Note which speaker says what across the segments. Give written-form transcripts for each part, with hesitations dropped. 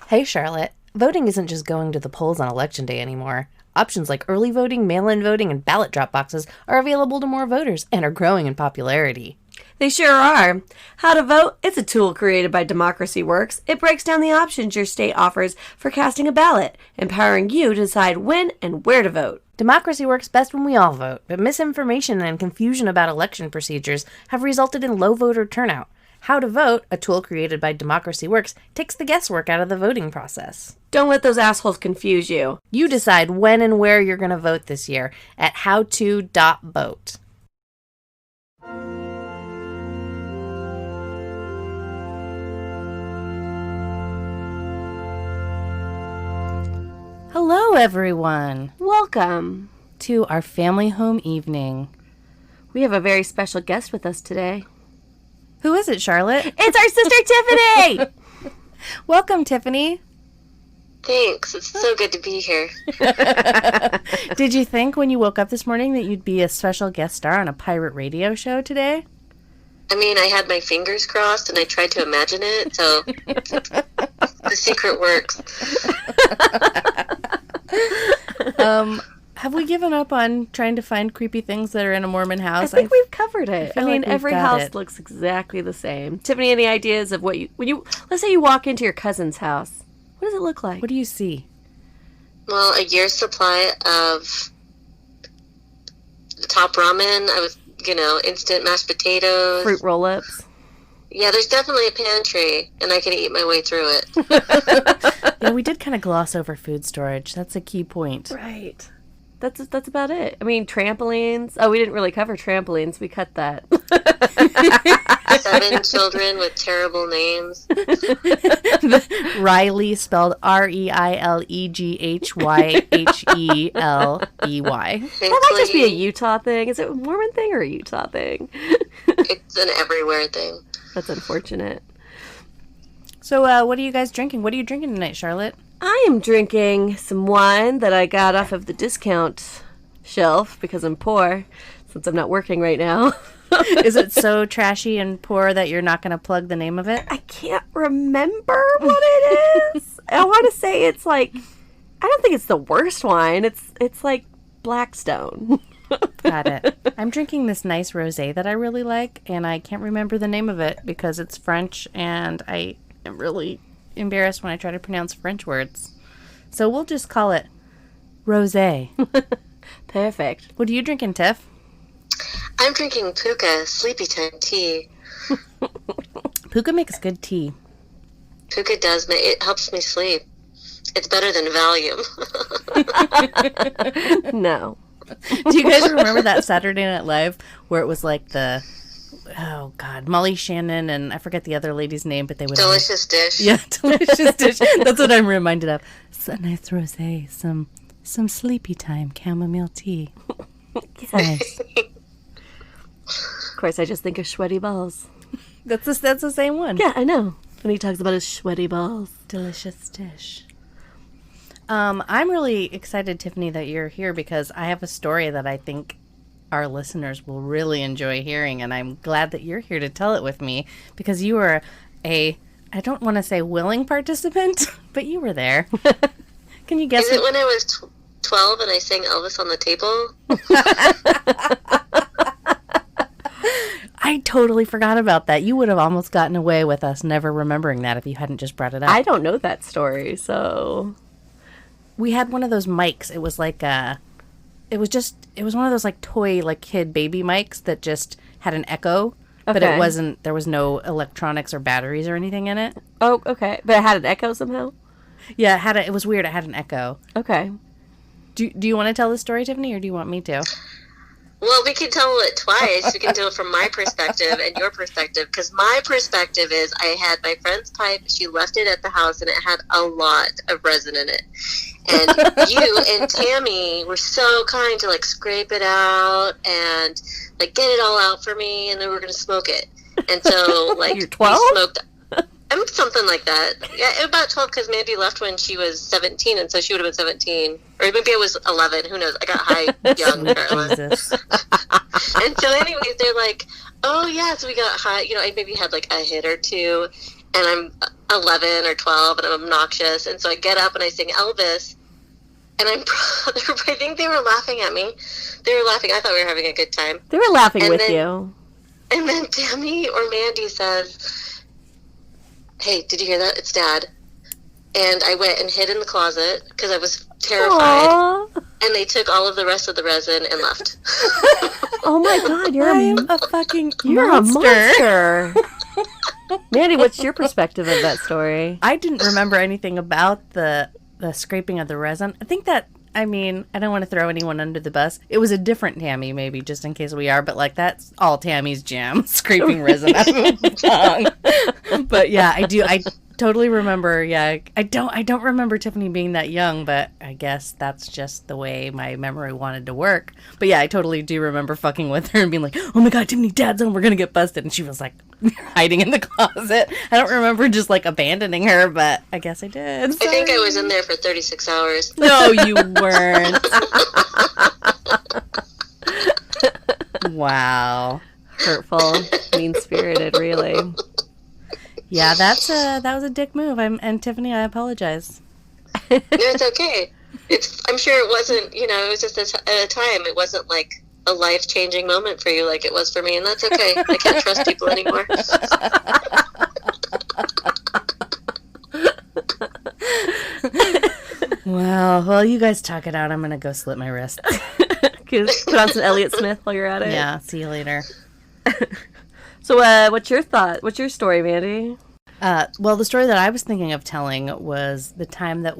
Speaker 1: Hey, Charlotte. Voting isn't just going to the polls on Election Day anymore. Options like early voting, mail-in voting, and ballot drop boxes are available to more voters and are growing in popularity.
Speaker 2: They sure are. How to Vote is a tool created by Democracy Works. It breaks down the options your state offers for casting a ballot, empowering you to decide when and where to vote.
Speaker 1: Democracy works best when we all vote, but misinformation and confusion about election procedures have resulted in low voter turnout. How to Vote, a tool created by Democracy Works, takes the guesswork out of the voting process.
Speaker 2: Don't let those assholes confuse you.
Speaker 1: You decide when and where you're going to vote this year at howto.vote. Hello, everyone.
Speaker 2: Welcome
Speaker 1: to our family home evening.
Speaker 2: We have a very special guest with us today.
Speaker 1: Who is it, Charlotte?
Speaker 2: It's our sister Tiphphany!
Speaker 1: Welcome, Tiphphany.
Speaker 3: Thanks. It's so good to be here.
Speaker 1: Did you think when you woke up this morning that you'd be a special guest star on a pirate radio show today?
Speaker 3: I mean, I had my fingers crossed and I tried to imagine it, so the secret works.
Speaker 1: Have we given up on trying to find creepy things that are in a Mormon house?
Speaker 2: I think we've covered it. I mean,
Speaker 1: like
Speaker 2: every house looks exactly the same. Tiphphany, any ideas of what let's say you walk into your cousin's house. What does it look like?
Speaker 1: What do you see?
Speaker 3: Well, a year's supply of top ramen. Instant mashed potatoes.
Speaker 2: Fruit roll-ups.
Speaker 3: Yeah, there's definitely a pantry, and I can eat my way through it.
Speaker 1: Yeah, we did kind of gloss over food storage. That's a key point.
Speaker 2: Right. That's about it. I mean, trampolines. Oh, we didn't really cover trampolines. We cut that.
Speaker 3: 7 children with terrible names.
Speaker 1: Riley, spelled REILEGHYHELEY.
Speaker 2: That might just be a Utah thing. Is it a Mormon thing or a Utah thing?
Speaker 3: It's an everywhere thing.
Speaker 2: That's unfortunate.
Speaker 1: So, what are you guys drinking? What are you drinking tonight, Charlotte?
Speaker 2: I am drinking some wine that I got off of the discount shelf because I'm poor, since I'm not working right now.
Speaker 1: Is it so trashy and poor that you're not going to plug the name of it?
Speaker 2: I can't remember what it is. I want to say it's like, I don't think it's the worst wine. It's like Blackstone.
Speaker 1: Got it. I'm drinking this nice rosé that I really like, and I can't remember the name of it because it's French, and I am really embarrassed when I try to pronounce French words. So we'll just call it rosé.
Speaker 2: Perfect.
Speaker 1: What are you drinking, Tiff?
Speaker 3: I'm drinking Puka Sleepy Time tea.
Speaker 1: Puka makes good tea.
Speaker 3: Puka does. It helps me sleep. It's better than Valium.
Speaker 2: No.
Speaker 1: Do you guys remember that Saturday Night Live where it was like Molly Shannon and I forget the other lady's name, but they would
Speaker 3: Delicious Dish.
Speaker 1: Yeah, Delicious Dish. That's what I'm reminded of. It's a nice rosé, some sleepy time chamomile tea. Nice.
Speaker 2: Of course, I just think of sweaty balls.
Speaker 1: That's the same one.
Speaker 2: Yeah, I know. When he talks about his sweaty balls.
Speaker 1: Delicious Dish. I'm really excited, Tiphphany, that you're here because I have a story that I think our listeners will really enjoy hearing, and I'm glad that you're here to tell it with me because you were I don't want to say willing participant, but you were there. Can you guess?
Speaker 3: Is it when I was 12 and I sang Elvis on the Table?
Speaker 1: I totally forgot about that. You would have almost gotten away with us never remembering that if you hadn't just brought it up.
Speaker 2: I don't know that story, so...
Speaker 1: We had one of those mics. It was like it was one of those like toy like kid baby mics that just had an echo, but it wasn't, there was no electronics or batteries or anything in it.
Speaker 2: Oh, okay. But it had an echo somehow?
Speaker 1: Yeah, it was weird. It had an echo.
Speaker 2: Okay.
Speaker 1: Do you want to tell the story, Tiphphany, or do you want me to?
Speaker 3: Well, we can tell it twice. We can do it from my perspective and your perspective. Because my perspective is I had my friend's pipe. She left it at the house, and it had a lot of resin in it. And you and Tammy were so kind to, like, scrape it out and, like, get it all out for me, and then we were going to smoke it. And so, like,
Speaker 2: You're 12?
Speaker 3: we smoked... something like that. Yeah, about 12, because Mandy left when she was 17, and so she would have been 17. Or maybe I was 11. Who knows? I got high young, apparently.
Speaker 1: Jesus.
Speaker 3: And so anyways, they're like, oh, yeah, so we got high. I maybe had, like, a hit or two. and I'm 11 or 12 and I'm obnoxious. And so I get up and I sing Elvis, and I think they were laughing at me. They were laughing. I thought we were having a good time.
Speaker 2: They were laughing
Speaker 3: And
Speaker 2: with
Speaker 3: then-
Speaker 2: you.
Speaker 3: And then Tammy or Mandy says, "Hey, did you hear that? It's Dad." And I went and hid in the closet because I was terrified.
Speaker 2: Aww.
Speaker 3: And they took all of the rest of the resin and left.
Speaker 2: Oh my God,
Speaker 1: I am a fucking
Speaker 2: you're
Speaker 1: monster.
Speaker 2: a monster. Mandy, what's your perspective of that story?
Speaker 1: I didn't remember anything about the scraping of the resin. I think that, I mean, I don't want to throw anyone under the bus. It was a different Tammy, maybe, just in case we are, but like that's all Tammy's jam, scraping resin out of a tongue. But yeah, I totally remember. Yeah, I don't remember Tiphphany being that young, but I guess that's just the way my memory wanted to work. But yeah, I totally do remember fucking with her and being like, "Oh my God, Tiphphany, Dad's home, we're gonna get busted," and she was like hiding in the closet. I don't remember just like abandoning her, but I guess I did.
Speaker 3: I think I was in there for 36 hours.
Speaker 1: No, you weren't. Wow.
Speaker 2: Hurtful, mean-spirited, really.
Speaker 1: Yeah, that was a dick move. And Tiphphany, I apologize.
Speaker 3: No, it's okay. I'm sure it wasn't, it was just at a time. It wasn't like a life-changing moment for you like it was for me, and that's okay. I can't trust people anymore.
Speaker 1: Wow. Well, you guys talk it out. I'm gonna go slit my wrist.
Speaker 2: Put on some Elliott Smith while you're at it.
Speaker 1: Yeah. See you later.
Speaker 2: So, what's your thought? What's your story, Mandy?
Speaker 1: Well, the story that I was thinking of telling was the time that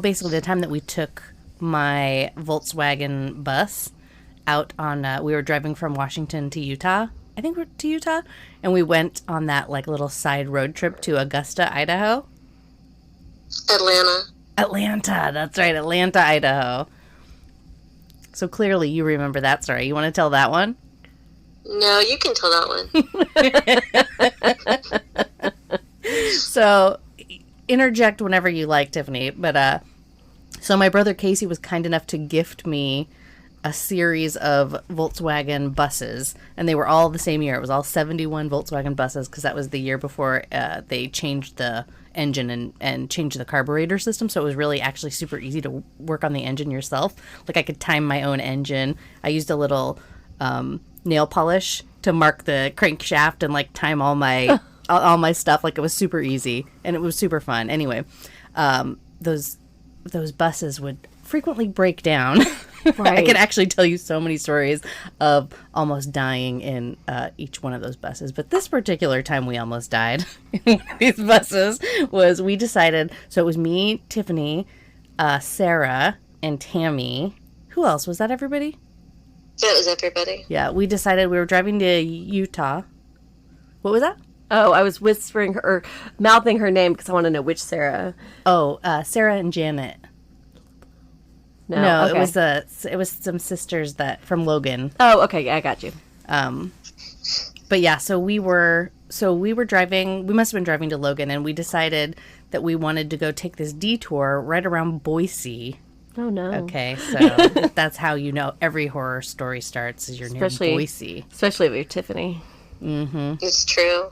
Speaker 1: basically the time that we took my Volkswagen bus out on, we were driving from Washington to Utah. I think we're to Utah. And we went on that like little side road trip to Augusta, Idaho. Atlanta. That's right. Atlanta, Idaho. So clearly you remember that story. You want to tell that one?
Speaker 3: No, you can tell that one.
Speaker 1: So interject whenever you like, Tiphphany. But so my brother Casey was kind enough to gift me a series of Volkswagen buses, and they were all the same year. It was all 71 Volkswagen buses because that was the year before they changed the engine and changed the carburetor system. So it was really actually super easy to work on the engine yourself. Like I could time my own engine. I used a little nail polish to mark the crankshaft and like time all my all my stuff. Like it was super easy and it was super fun. Anyway, those buses would frequently break down. Right. I can actually tell you so many stories of almost dying in each one of those buses. But this particular time we almost died in one of these buses was we decided, so it was me, Tiphphany, Sarah, and Tammy. Who else? Was that everybody?
Speaker 3: That was everybody.
Speaker 1: Yeah, we decided we were driving to Utah. What was that?
Speaker 2: Oh, I was whispering her, or mouthing her name because I want to know which Sarah.
Speaker 1: Oh, Sarah and Janet. No,
Speaker 2: okay.
Speaker 1: it was some sisters that from Logan.
Speaker 2: Oh, okay, yeah, I got you.
Speaker 1: But yeah, so we were driving. We must have been driving to Logan, and we decided that we wanted to go take this detour right around Boise.
Speaker 2: Oh no.
Speaker 1: Okay, so that's how you know every horror story starts is you're near Boise.
Speaker 2: Especially if you're Tiphphany.
Speaker 1: Mm-hmm.
Speaker 3: It's true.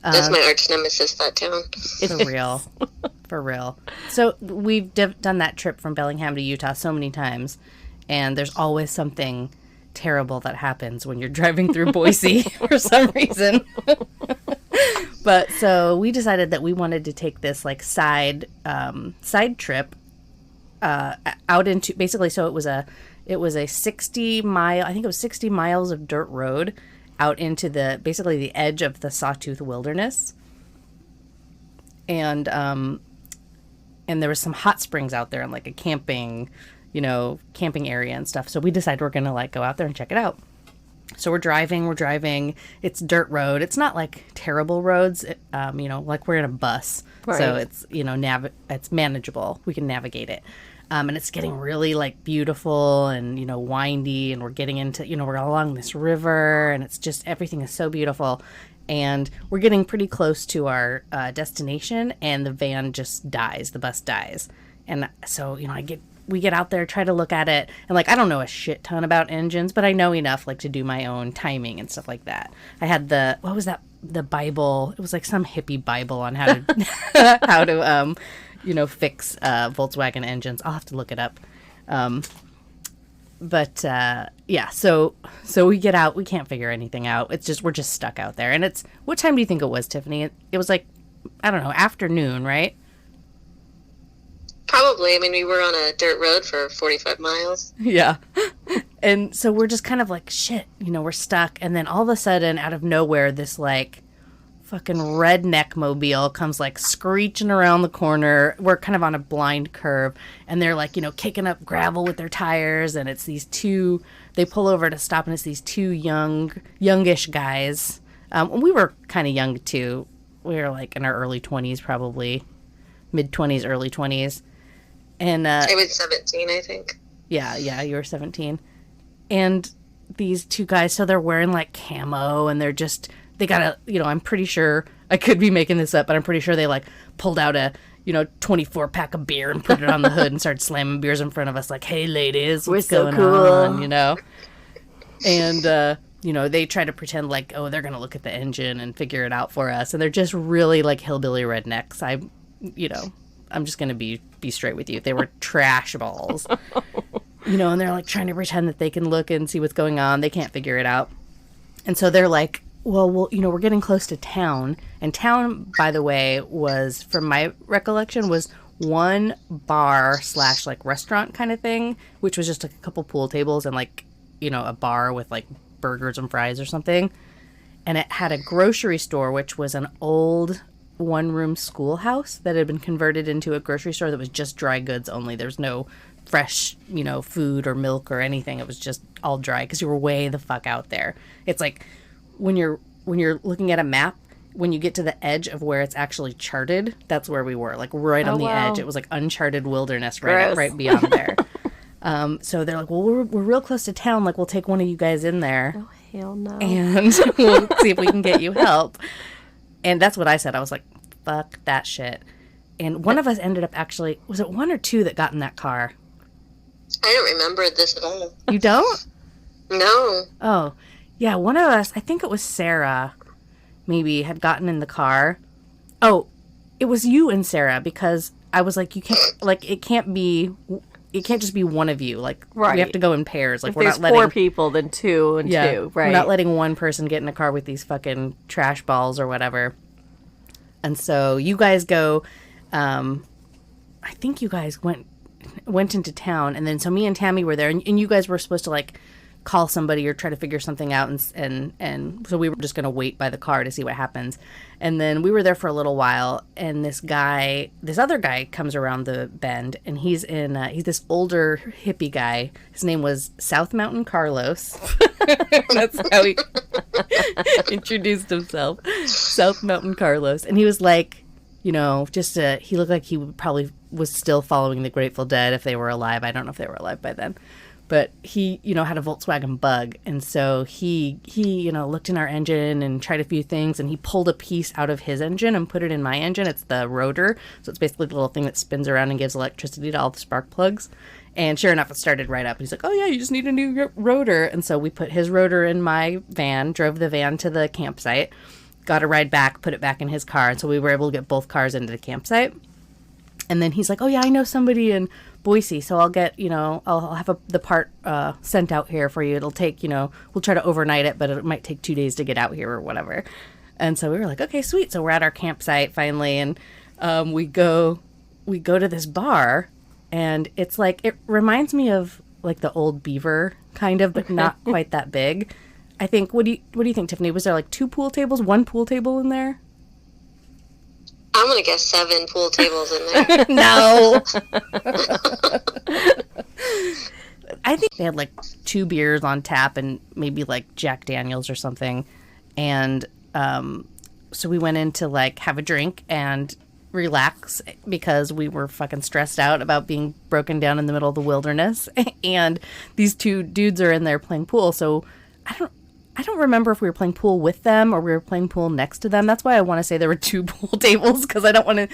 Speaker 3: That's my arch nemesis, that town.
Speaker 1: For real. For real. So we've done that trip from Bellingham to Utah so many times, and there's always something terrible that happens when you're driving through Boise for some reason. But so we decided that we wanted to take this like side trip out into basically. So it was a 60 mile. I think it was 60 miles of dirt road out into basically the edge of the Sawtooth wilderness. And there was some hot springs out there and like a camping area and stuff. So we decided we're going to like go out there and check it out. So we're driving. It's dirt road. It's not like terrible roads, like we're in a bus.
Speaker 2: Right.
Speaker 1: So it's, it's manageable. We can navigate it. And it's getting really like beautiful and, windy, and we're getting into, we're along this river, and it's just, everything is so beautiful. And we're getting pretty close to our destination, and the van just dies. The bus dies. And so, I get we get out there, try to look at it, and like I don't know a shit ton about engines, but I know enough like to do my own timing and stuff like that. I had what was that? The Bible. It was like some hippie Bible on how to how to fix Volkswagen engines. I'll have to look it up. But yeah, so we get out, we can't figure anything out. We're just stuck out there. And what time do you think it was, Tiphphany? It was like, I don't know, afternoon, right?
Speaker 3: Probably. I mean, we were on a dirt road for 45 miles.
Speaker 1: Yeah. And so we're just kind of like, shit, we're stuck. And then all of a sudden, out of nowhere, this like fucking redneck mobile comes like screeching around the corner. We're kind of on a blind curve, and they're like, kicking up gravel with their tires. And it's these two, they pull over to stop, and it's these two youngish guys. We were kind of young too. We were like in our early 20s, probably mid 20s, early 20s. And
Speaker 3: I was 17, I think.
Speaker 1: Yeah, you were 17. And these two guys, so they're wearing like camo, and they got a, I'm pretty sure, I could be making this up, but I'm pretty sure they like pulled out a, 24 pack of beer and put it on the hood and started slamming beers in front of us like, hey ladies, what's
Speaker 2: We're so
Speaker 1: going
Speaker 2: cool.
Speaker 1: on, And, they try to pretend like, oh, they're going to look at the engine and figure it out for us. And they're just really like hillbilly rednecks. I'm just going to be straight with you. They were trash balls, and they're like trying to pretend that they can look and see what's going on. They can't figure it out. And so they're like, well, we're getting close to town. And town, by the way, was, from my recollection, was one bar / like restaurant kind of thing, which was just like a couple pool tables and like, a bar with like burgers and fries or something. And it had a grocery store, which was an old one-room schoolhouse that had been converted into a grocery store that was just dry goods only. There was no fresh, food or milk or anything. It was just all dry because you were way the fuck out there. It's like when you're looking at a map, when you get to the edge of where it's actually charted, that's where we were, like right on the edge. It was like uncharted wilderness right beyond there. So they're like, well, we're real close to town. Like, we'll take one of you guys in there.
Speaker 2: Oh, hell no.
Speaker 1: And we'll see if we can get you help. And that's what I said. I was like, fuck that shit. And one of us ended up actually, was it one or two that got in that car?
Speaker 3: I don't remember this at all.
Speaker 1: You don't?
Speaker 3: No.
Speaker 1: Oh, yeah. One of us, I think it was Sarah, maybe, had gotten in the car. Oh, it was you and Sarah, because I was like, you can't, like, it can't just be one of you. Like,
Speaker 2: right.
Speaker 1: We have to go in pairs. Like,
Speaker 2: if
Speaker 1: we're
Speaker 2: there's
Speaker 1: not letting
Speaker 2: 4 people, then 2 and 2, right?
Speaker 1: We're not letting one person get in a car with these fucking trash balls or whatever. And so you guys go, I think you guys went into town, and then so me and Tammy were there, and you guys were supposed to like call somebody or try to figure something out, and so we were just going to wait by the car to see what happens. And then we were there for a little while, and this other guy comes around the bend, and he's this older hippie guy. His name was South Mountain Carlos. That's how he introduced himself. South Mountain Carlos. And he was like, he looked like he probably was still following the Grateful Dead if they were alive. I don't know if they were alive by then. But he, had a Volkswagen Bug. And so he looked in our engine and tried a few things. And he pulled a piece out of his engine and put it in my engine. It's the rotor. So it's basically the little thing that spins around and gives electricity to all the spark plugs. And sure enough, it started right up. He's like, oh, yeah, you just need a new rotor. And so we put his rotor in my van, drove the van to the campsite, got a ride back, put it back in his car. And so we were able to get both cars into the campsite. And then he's like, oh, yeah, I know somebody in Boise, so I'll get, I'll have the part sent out here for you. It'll take, we'll try to overnight it, but it might take 2 days to get out here or whatever. And so we were like, okay, sweet. So we're at our campsite finally, and we go to this bar, and it's like, it reminds me of like the old Beaver kind of, but not quite that big. I think, what do you think, Tiphphany? Was there like 2 pool tables, 1 pool table in there?
Speaker 3: I'm going to guess 7 pool tables in there.
Speaker 1: No. I think they had like 2 beers on tap and maybe like Jack Daniels or something. And so we went in to like have a drink and relax because we were fucking stressed out about being broken down in the middle of the wilderness. And these 2 dudes are in there playing pool. So I don't remember if we were playing pool with them or we were playing pool next to them. That's why I want to say there were 2 pool tables, because I want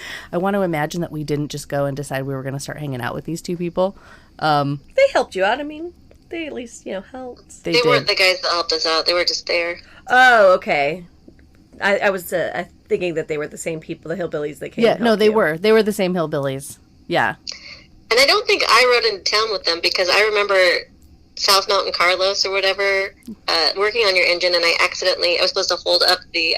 Speaker 1: to imagine that we didn't just go and decide we were going to start hanging out with these 2 people.
Speaker 2: They helped you out. I mean, they at least, helped.
Speaker 3: They weren't the guys that helped us out. They were just there.
Speaker 2: Oh, okay. I was thinking that they were the same people, the hillbillies that came.
Speaker 1: Yeah, no, they were. They were the same hillbillies. Yeah.
Speaker 3: And I don't think I rode into town with them, because I remember South Mountain Carlos or whatever working on your engine, and I was supposed to hold up the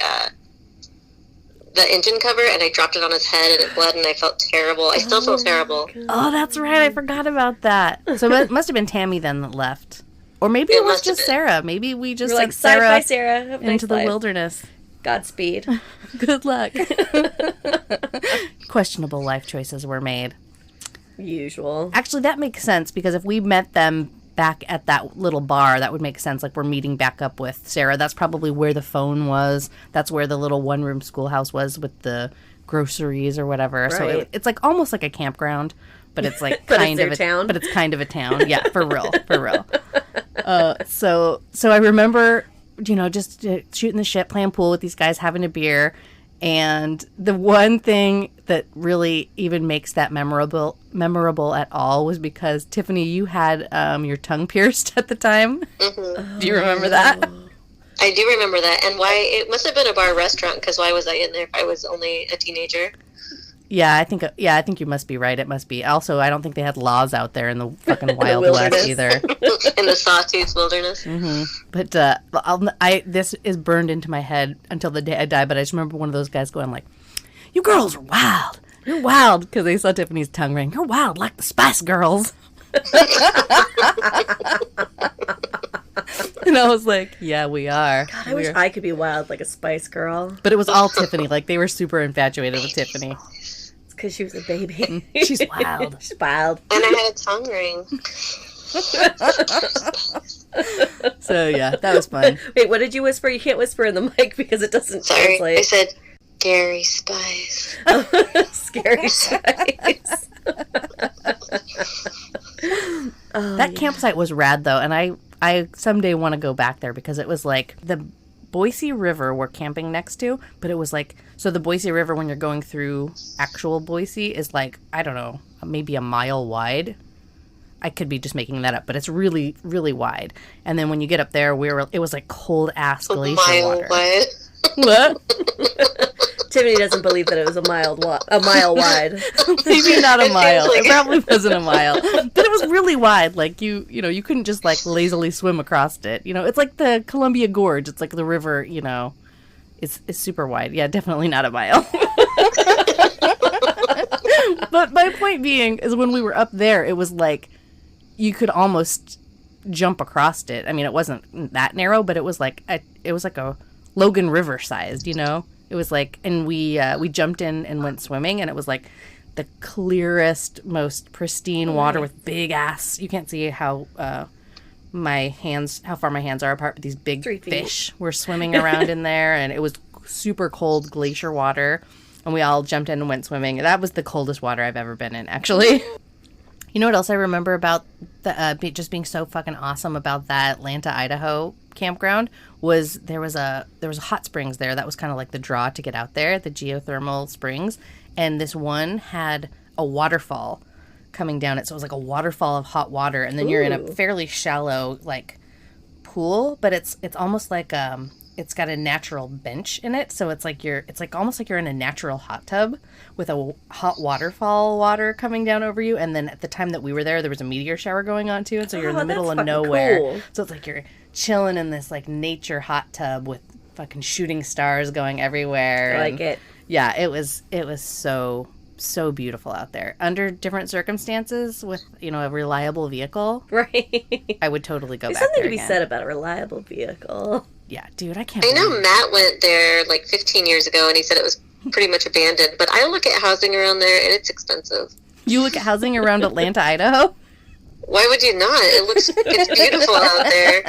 Speaker 3: engine cover, and I dropped it on his head, and it bled, and I felt terrible. I still feel terrible.
Speaker 1: Oh, that's right. I forgot about that. So it must have been Tammy then that left. Or maybe it was just Sarah. Maybe we just sent Sarah into the wilderness.
Speaker 2: Godspeed.
Speaker 1: Good luck. Questionable life choices were made.
Speaker 2: Usual.
Speaker 1: Actually, that makes sense, because if we met them back at that little bar, that would make sense. Like, we're meeting back up with Sarah. That's probably where the phone was. That's where the little one-room schoolhouse was with the groceries or whatever.
Speaker 2: Right.
Speaker 1: So it's like almost like a campground, but it's like
Speaker 2: but
Speaker 1: kind
Speaker 2: it's
Speaker 1: of a
Speaker 2: town.
Speaker 1: But it's kind of a town. Yeah, for real. So I remember, just shooting the shit, playing pool with these guys, having a beer. And the one thing that really even makes that memorable at all was because, Tiphphany, you had your tongue pierced at the time.
Speaker 3: Mm-hmm.
Speaker 1: Do you remember that?
Speaker 3: I do remember that. And why? It must have been a bar restaurant, because why was I in there if I was only a teenager?
Speaker 1: Yeah, I think you must be right. It must be. Also, I don't think they had laws out there in the fucking Wild West either.
Speaker 3: In the Sawtooth wilderness.
Speaker 1: Mm-hmm. But this is burned into my head until the day I die. But I just remember one of those guys going like, "You girls are wild. You're wild," because they saw Tiffany's tongue ring. "You're wild like the Spice Girls." And I was like, "Yeah, we are."
Speaker 2: God, I wish I could be wild like a Spice Girl.
Speaker 1: But it was all Tiphphany. Like, they were super infatuated with Tiphphany.
Speaker 2: Because she was a baby.
Speaker 1: She's wild.
Speaker 2: She's wild.
Speaker 3: And I had a tongue ring.
Speaker 1: So, yeah, that was fun.
Speaker 2: Wait, what did you whisper? You can't whisper in the mic because it doesn't translate.
Speaker 3: I said, Scary Spice.
Speaker 2: Scary Spice.
Speaker 1: That campsite was rad, though, and I someday want to go back there, because it was like the Boise River we're camping next to, but it was like, so the Boise River, when you're going through actual Boise, is like, I don't know, maybe a mile wide. I could be just making that up, but it's really, really wide. And then when you get up there, it was like cold ass glacier water.
Speaker 3: Wide.
Speaker 1: What?
Speaker 2: Tiffany doesn't believe that it was a mile wide.
Speaker 1: Maybe not a mile.
Speaker 3: like
Speaker 1: It probably wasn't a mile, but it was really wide. Like you couldn't just like lazily swim across it. It's like the Columbia Gorge. It's like the river. It's super wide. Yeah, definitely not a mile. But my point being is, when we were up there, it was like you could almost jump across it. I mean, it wasn't that narrow, but it was like a Logan River sized. It was like, and we jumped in and went swimming, and it was like the clearest, most pristine water with big ass. You can't see how far my hands are apart, but these big fish were swimming around in there, and it was super cold glacier water, and we all jumped in and went swimming. That was the coldest water I've ever been in, actually. You know what else I remember about just being so fucking awesome about that Atlanta, Idaho campground was there was a hot springs there. That was kind of like the draw to get out there, the geothermal springs. And this one had a waterfall coming down it. So it was like a waterfall of hot water. And then you're in a fairly shallow like pool, but it's almost like it's got a natural bench in it. So it's almost like you're in a natural hot tub with a hot waterfall water coming down over you. And then at the time that we were there was a meteor shower going on too. And so you're in the middle of nowhere. Cool. So it's like you're chilling in this like nature hot tub with fucking shooting stars going everywhere.
Speaker 2: I like it.
Speaker 1: Yeah, it was so beautiful out there under different circumstances with, a reliable vehicle.
Speaker 2: Right.
Speaker 1: I would totally go back there.
Speaker 2: There's something to be said about a reliable vehicle.
Speaker 1: Yeah, dude, I can't.
Speaker 3: I know Matt went there like 15 years ago, and he said it was pretty much abandoned. But I look at housing around there, and it's expensive.
Speaker 1: You look at housing around Atlanta, Idaho?
Speaker 3: Why would you not? It's beautiful out there.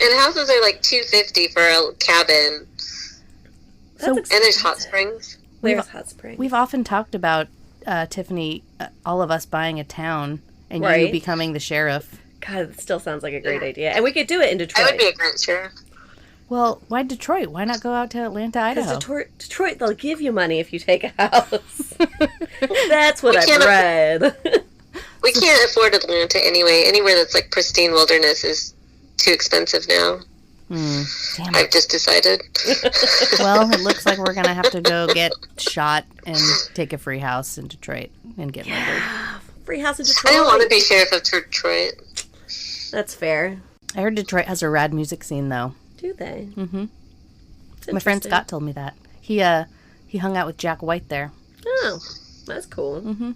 Speaker 3: And houses are like $250 for a cabin. And there's hot springs.
Speaker 2: There's hot springs.
Speaker 1: We've often talked about, Tiphphany, all of us buying a town and you becoming the sheriff.
Speaker 2: God, it still sounds like a great idea. And we could do it in
Speaker 3: I
Speaker 2: Detroit.
Speaker 3: would be a great sheriff.
Speaker 1: Well, why Detroit? Why not go out to Atlanta, Idaho?
Speaker 2: Because Detroit, they'll give you money if you take a house. That's what I've
Speaker 3: can't
Speaker 2: read.
Speaker 3: We can't afford Atlanta anyway. Anywhere that's like pristine wilderness is too expensive now.
Speaker 1: Damn
Speaker 3: I've
Speaker 1: it.
Speaker 3: just decided.
Speaker 1: Well, it looks like we're going to have to go get shot and take a free house in Detroit and get murdered.
Speaker 2: Free house in Detroit.
Speaker 3: I don't want to be sheriff of Detroit.
Speaker 2: That's fair.
Speaker 1: I heard Detroit has a rad music scene, though.
Speaker 2: Do they?
Speaker 1: Mm-hmm. My friend Scott told me that. He hung out with Jack White there.
Speaker 2: Oh, that's cool.
Speaker 1: Mm-hmm.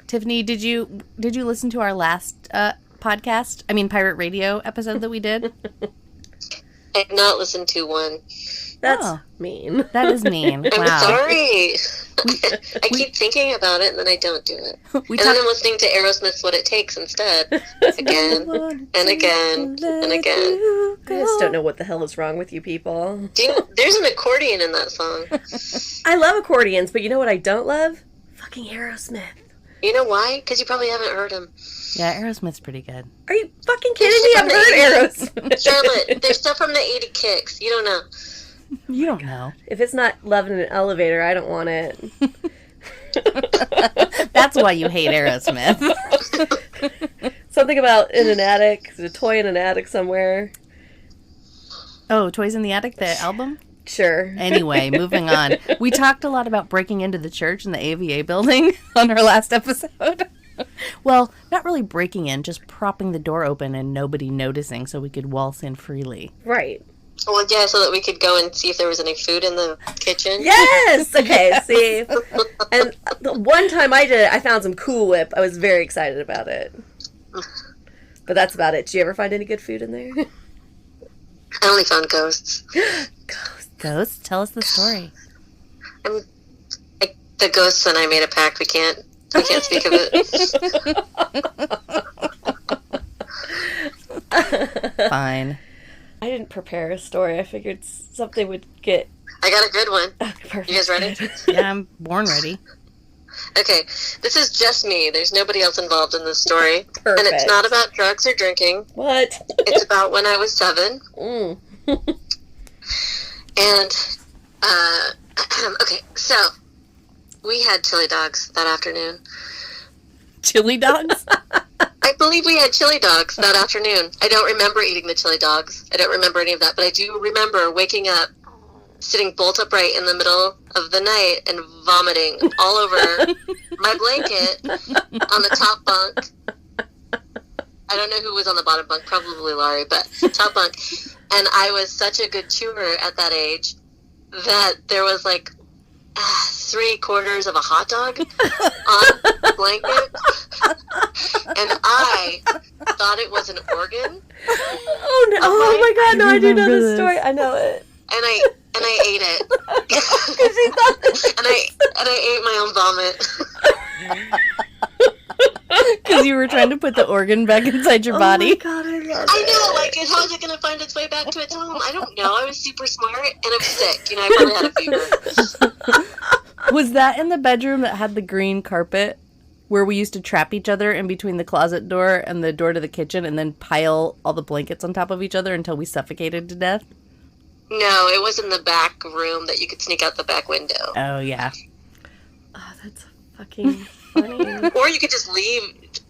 Speaker 1: Tiphphany, did you listen to our last podcast? I mean, Pirate Radio episode that we did?
Speaker 3: I have not listened to one.
Speaker 2: That's mean.
Speaker 1: That is mean.
Speaker 3: I'm
Speaker 1: Wow.
Speaker 3: sorry. I keep thinking about it and then I don't do it. And then I'm listening to Aerosmith's What It Takes instead. Again and again and again.
Speaker 2: I just don't know what the hell is wrong with you people.
Speaker 3: There's an accordion in that song.
Speaker 2: I love accordions, but you know what I don't love? Fucking Aerosmith.
Speaker 3: You know why? Because you probably haven't heard him.
Speaker 1: Yeah, Aerosmith's pretty good.
Speaker 2: Are you fucking kidding me? I've heard Aerosmith.
Speaker 3: Charlotte, there's stuff from the 80 Kicks. You don't know.
Speaker 1: You don't know.
Speaker 2: If it's not Love in an Elevator, I don't want it.
Speaker 1: That's why you hate Aerosmith.
Speaker 2: Something about in an attic, a toy in an attic somewhere.
Speaker 1: Oh, Toys in the Attic, the album?
Speaker 2: Sure.
Speaker 1: Anyway, moving on. We talked a lot about breaking into the church in the AVA building on our last episode. Well, not really breaking in, just propping the door open and nobody noticing so we could waltz in freely.
Speaker 2: Right.
Speaker 3: Well, yeah, so that we could go and see if there was any food in the kitchen.
Speaker 2: Yes! Okay, see? And the one time I did it, I found some Cool Whip. I was very excited about it. But that's about it. Did you ever find any good food in there?
Speaker 3: I only found ghosts.
Speaker 1: Ghosts? Tell us the story.
Speaker 3: The ghosts and I made a pact. We can't speak of it.
Speaker 1: Fine.
Speaker 2: I didn't prepare a story. I figured something would get...
Speaker 3: I got a good one.
Speaker 2: Perfect.
Speaker 3: You guys ready?
Speaker 1: Yeah, I'm born ready.
Speaker 3: Okay, this is just me. There's nobody else involved in this story.
Speaker 2: Perfect.
Speaker 3: And it's not about drugs or drinking.
Speaker 2: What?
Speaker 3: It's about when I was 7. And, okay, so we had chili dogs that afternoon.
Speaker 1: Chili dogs?
Speaker 3: I believe we had chili dogs that afternoon. I don't remember eating the chili dogs. I don't remember any of that, but I do remember waking up, sitting bolt upright in the middle of the night and vomiting all over my blanket on the top bunk. I don't know who was on the bottom bunk, probably Laurie, but top bunk. And I was such a good chewer at that age that there was like 3/4 of a hot dog on the blanket. And I thought it was an organ.
Speaker 2: Oh, no. Oh my god, no, I do know this story. I know it.
Speaker 3: And I ate it.
Speaker 2: Because she thought
Speaker 3: and I ate my own vomit.
Speaker 1: Because you were trying to put the organ back inside your body.
Speaker 2: Oh my god, I love
Speaker 3: I
Speaker 2: it.
Speaker 3: know, like, how's it going to find its way back to its home? I don't know. I was super smart, and I was sick. You know, I probably had a fever.
Speaker 1: Was that in the bedroom that had the green carpet where we used to trap each other in between the closet door and the door to the kitchen and then pile all the blankets on top of each other until we suffocated to death?
Speaker 3: No, it was in the back room that you could sneak out the back window.
Speaker 1: Oh, yeah.
Speaker 2: Oh, that's fucking funny.
Speaker 3: Or you could just leave,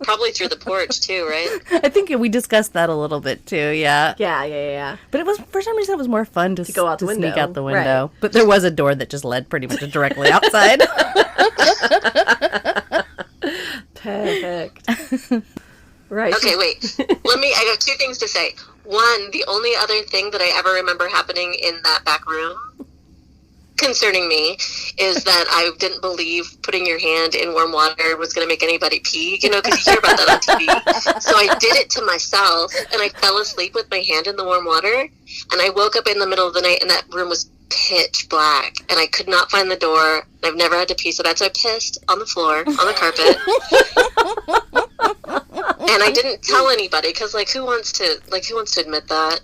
Speaker 3: probably through the porch, too, right?
Speaker 1: I think we discussed that a little bit, too, yeah.
Speaker 2: Yeah.
Speaker 1: But it was, for some reason, it was more fun to
Speaker 2: go out the
Speaker 1: sneak
Speaker 2: window.
Speaker 1: out the window.
Speaker 2: Right.
Speaker 1: But there was a door that just led pretty much directly outside.
Speaker 2: Perfect. Right.
Speaker 3: Okay, wait. I got 2 things to say. One, the only other thing that I ever remember happening in that back room concerning me is that I didn't believe putting your hand in warm water was going to make anybody pee, you know, because you hear about that on TV. So I did it to myself, and I fell asleep with my hand in the warm water, and I woke up in the middle of the night, and that room was pitch black, and I could not find the door. I've never had to pee so bad, so I pissed on the floor, on the carpet. And I didn't tell anybody, because, who wants to admit that?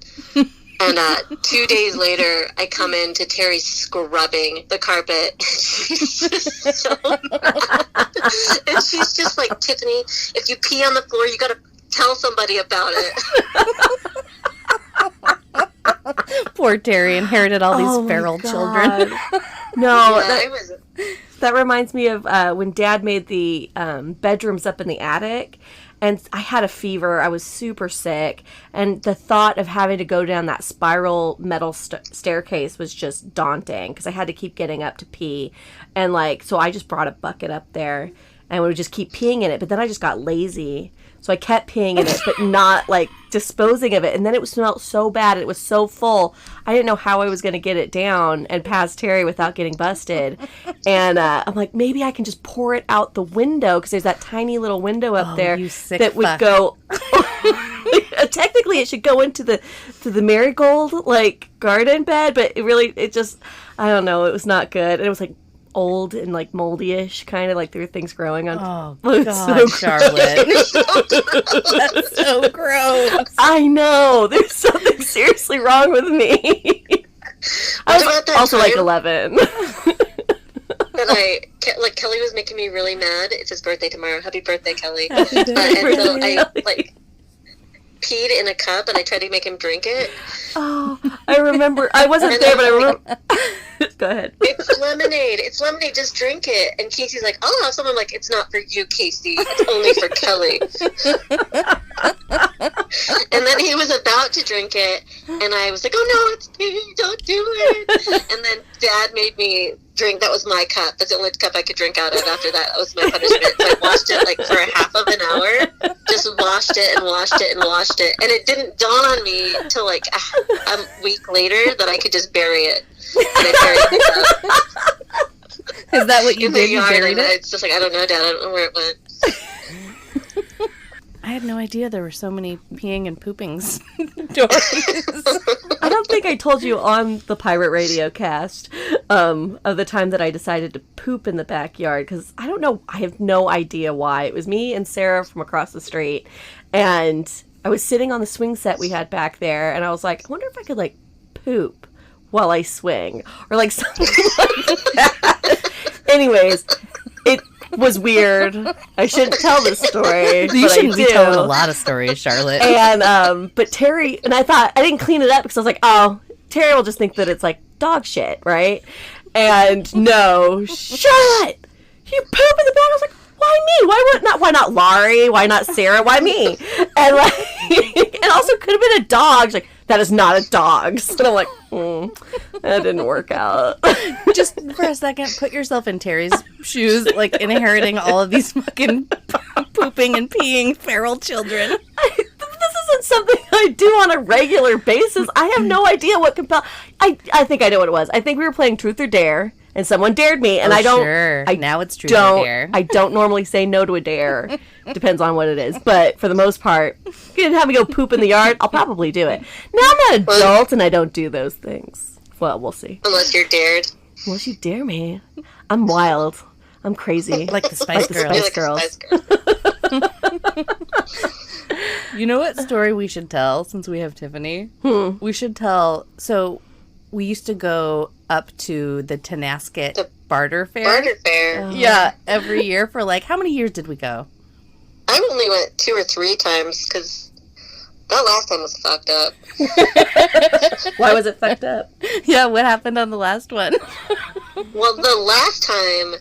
Speaker 3: And 2 days later, I come in to Terry scrubbing the carpet. She's just so mad. And she's just like, Tiphphany, if you pee on the floor, you got to tell somebody about it.
Speaker 1: Poor Terry inherited all these feral children.
Speaker 2: No,
Speaker 3: Yeah,
Speaker 2: that reminds me of when Dad made the bedrooms up in the attic, and I had a fever. I was super sick, and the thought of having to go down that spiral metal staircase was just daunting because I had to keep getting up to pee, and so I just brought a bucket up there and we would just keep peeing in it. But then I just got lazy. So I kept peeing in it, but not disposing of it. And then it smelled so bad. It was so full. I didn't know how I was going to get it down and past Terry without getting busted. And I'm like, maybe I can just pour it out the window because there's that tiny little window up there that would go. Technically, it should go into the marigold garden bed, but it just I don't know. It was not good. And it was old and moldy-ish, kind of there were things growing on.
Speaker 1: Oh God, Charlotte, that's so gross.
Speaker 2: I know. There's something seriously wrong with me. I was also 11.
Speaker 3: That Kelly was making me really mad. It's his birthday tomorrow. Happy birthday, Kelly!
Speaker 2: Happy birthday,
Speaker 3: and so I
Speaker 2: Kelly.
Speaker 3: peed in a cup and I tried to make him drink it.
Speaker 2: Oh, I remember. I wasn't there, but I remember. Go ahead.
Speaker 3: It's lemonade. It's lemonade. Just drink it. And Casey's like, I'll have some. I'm like, it's not for you, Casey. It's only for Kelly. And then he was about to drink it, and I was like, oh no, it's me. Don't do it. And then Dad made me drink. That was my cup. That's the only cup I could drink out of. After that was my punishment. So I washed it for a half of an hour. Just washed it and washed it and washed it. And it didn't dawn on me till a week later that I could just bury it. And I buried it.
Speaker 1: Is that what you did? You buried it?
Speaker 3: It's just I don't know, Dad. I don't know where it went.
Speaker 1: I had no idea there were so many peeing and pooping stories.
Speaker 2: I don't think I told you on the Pirate Radio cast of the time that I decided to poop in the backyard, because I don't know, I have no idea why. It was me and Sarah from across the street, and I was sitting on the swing set we had back there, and I was like, I wonder if I could poop while I swing, or something like that. Anyways, it was weird. I shouldn't tell this story.
Speaker 1: You shouldn't be telling a lot of stories, Charlotte.
Speaker 2: And but Terry, and I thought I didn't clean it up because I was like, oh, Terry will just think that it's dog shit, right? And no, Charlotte, you poop in the bag. I was like, why me? Why not Laurie? Why not Sarah? Why me? And it also could have been a dog. She's like, that is not a dog's. And I'm like, that didn't work out.
Speaker 1: Just for a second, put yourself in Terry's shoes, inheriting all of these fucking pooping and peeing feral children.
Speaker 2: This isn't something I do on a regular basis. I have no idea what compelled. I think I know what it was. I think we were playing Truth or Dare, and someone dared me, and I don't.
Speaker 1: Sure. Now it's Truth or Dare.
Speaker 2: I don't normally say no to a dare. Depends on what it is, but for the most part, if you didn't have me go poop in the yard, I'll probably do it. Now I'm an adult and I don't do those things. Well, we'll see.
Speaker 3: Unless you're dared.
Speaker 2: Unless you dare me. I'm wild. I'm crazy.
Speaker 1: Like the Spice Girls. You know what story we should tell since we have Tiphphany? We should tell. So we used to go up to the Tonasket Barter Faire.
Speaker 3: Barter Faire.
Speaker 2: Oh.
Speaker 1: Yeah, every year for how many years did we go?
Speaker 3: I only went 2 or 3 times because that last time was fucked up.
Speaker 2: Why was it fucked up?
Speaker 1: Yeah, what happened on the last one?
Speaker 3: Well, the last time,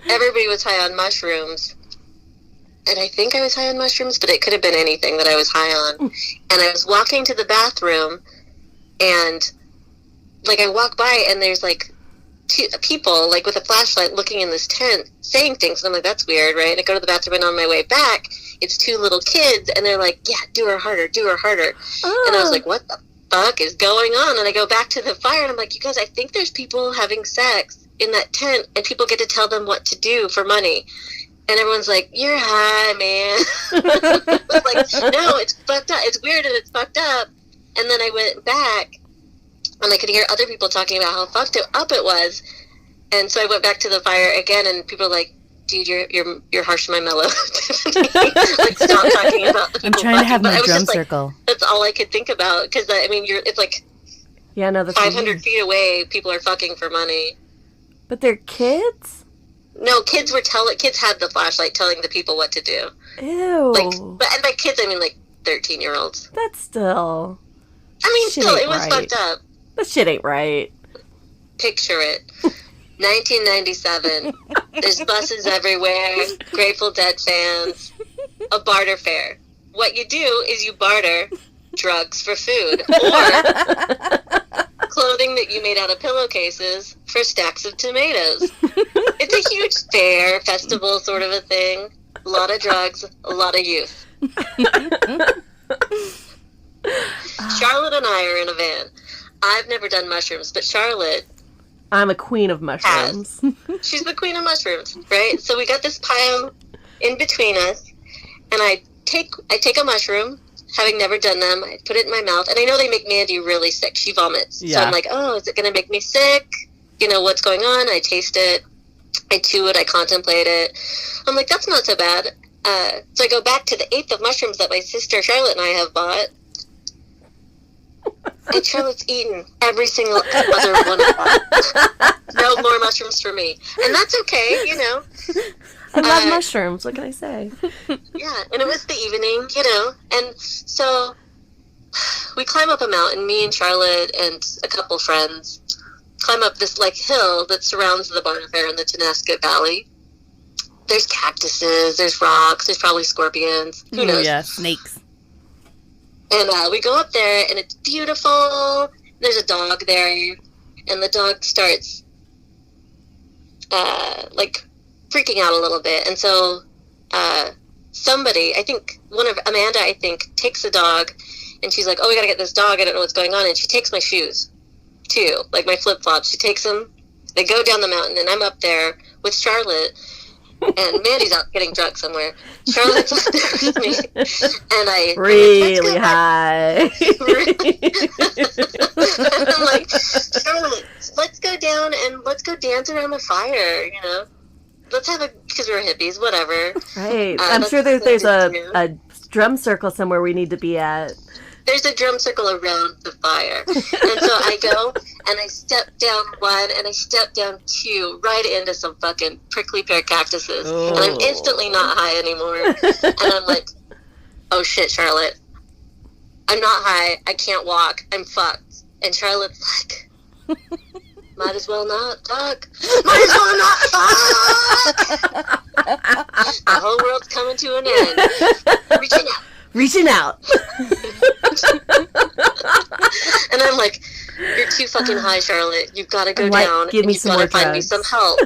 Speaker 3: everybody was high on mushrooms. And I think I was high on mushrooms, but it could have been anything that I was high on. And I was walking to the bathroom, and, I walk by, and there's, two people, with a flashlight looking in this tent, saying things. And I'm like, that's weird, right? And I go to the bathroom, and on my way back, it's 2 little kids, and they're like, yeah, do her harder, do her harder. Oh. And I was like, what the fuck is going on? And I go back to the fire, and I'm like, you guys, I think there's people having sex in that tent, and people get to tell them what to do for money. And everyone's like, you're high, man. I was like, no, it's fucked up. It's weird and it's fucked up. And then I went back, and I could hear other people talking about how fucked up it was. And so I went back to the fire again, and people were like, dude, you're harsh and my mellow. Stop talking about
Speaker 1: I'm trying to have my drum circle.
Speaker 3: That's all I could think about. Because, it's
Speaker 2: yeah, no, that's
Speaker 3: 500 feet away, people are fucking for money.
Speaker 2: But they're kids?
Speaker 3: No, kids had the flashlight telling the people what to do.
Speaker 2: Ew.
Speaker 3: And by kids I mean like 13-year-olds.
Speaker 2: That's still...
Speaker 3: I mean,
Speaker 2: Shit
Speaker 3: still,
Speaker 2: ain't
Speaker 3: it was
Speaker 2: right.
Speaker 3: fucked up.
Speaker 2: That shit ain't right.
Speaker 3: Picture it. 1997. There's buses everywhere. Grateful Dead fans. A barter fair. What you do is you barter drugs for food or clothing that you made out of pillowcases for stacks of tomatoes. It's a huge fair, festival sort of a thing. A lot of drugs, a lot of youth. Charlotte and I are in a van. I've never done mushrooms, but Charlotte...
Speaker 2: I'm a queen of mushrooms.
Speaker 3: She's the queen of mushrooms, right? So we got this pile in between us, and I take a mushroom, having never done them. I put it in my mouth, and I know they make Mandy really sick. She vomits.
Speaker 1: Yeah.
Speaker 3: So I'm like, oh, is it going to make me sick? You know, what's going on? I taste it. I chew it. I contemplate it. I'm like, that's not so bad. So I go back to the 8th of mushrooms that my sister Charlotte and I have bought. And Charlotte's eaten every single other one of them. No more mushrooms for me. And that's okay, you know.
Speaker 2: I love mushrooms. What can I say?
Speaker 3: Yeah, and it was the evening, you know. And so we climb up a mountain, me and Charlotte and a couple friends climb up this, like, hill that surrounds the Barter Faire in the Tonasket Valley. There's cactuses, there's rocks, there's probably scorpions. Who knows?
Speaker 1: Yeah, snakes.
Speaker 3: And we go up there, and it's beautiful. There's a dog there, and the dog starts, like, freaking out a little bit. And so somebody, I think, Amanda, takes the dog, and she's like, oh, we gotta get this dog. I don't know what's going on. And she takes my shoes, too, like my flip-flops. She takes them. They go down the mountain, and I'm up there with Charlotte. And Mandy's out getting drunk somewhere. Charlotte's up there with me, and
Speaker 2: really high.
Speaker 3: I'm like, Charlotte, let's go down and let's go dance around the fire. You know, let's have because we're hippies, whatever.
Speaker 2: Right. I'm sure there's a drum circle somewhere we need to be at.
Speaker 3: There's a drum circle around the fire. And so I go, and I step down one, and I step down two, right into some fucking prickly pear cactuses. Oh. And I'm instantly not high anymore. And I'm like, oh shit, Charlotte. I'm not high. I can't walk. I'm fucked. And Charlotte's like, might as well not, Doc. Might as well not, fuck! The whole world's coming to an end.
Speaker 2: Reaching out.
Speaker 3: And I'm like, you're too fucking high, Charlotte. You've got to go down.
Speaker 2: Give me some more drugs.
Speaker 3: Find me some help.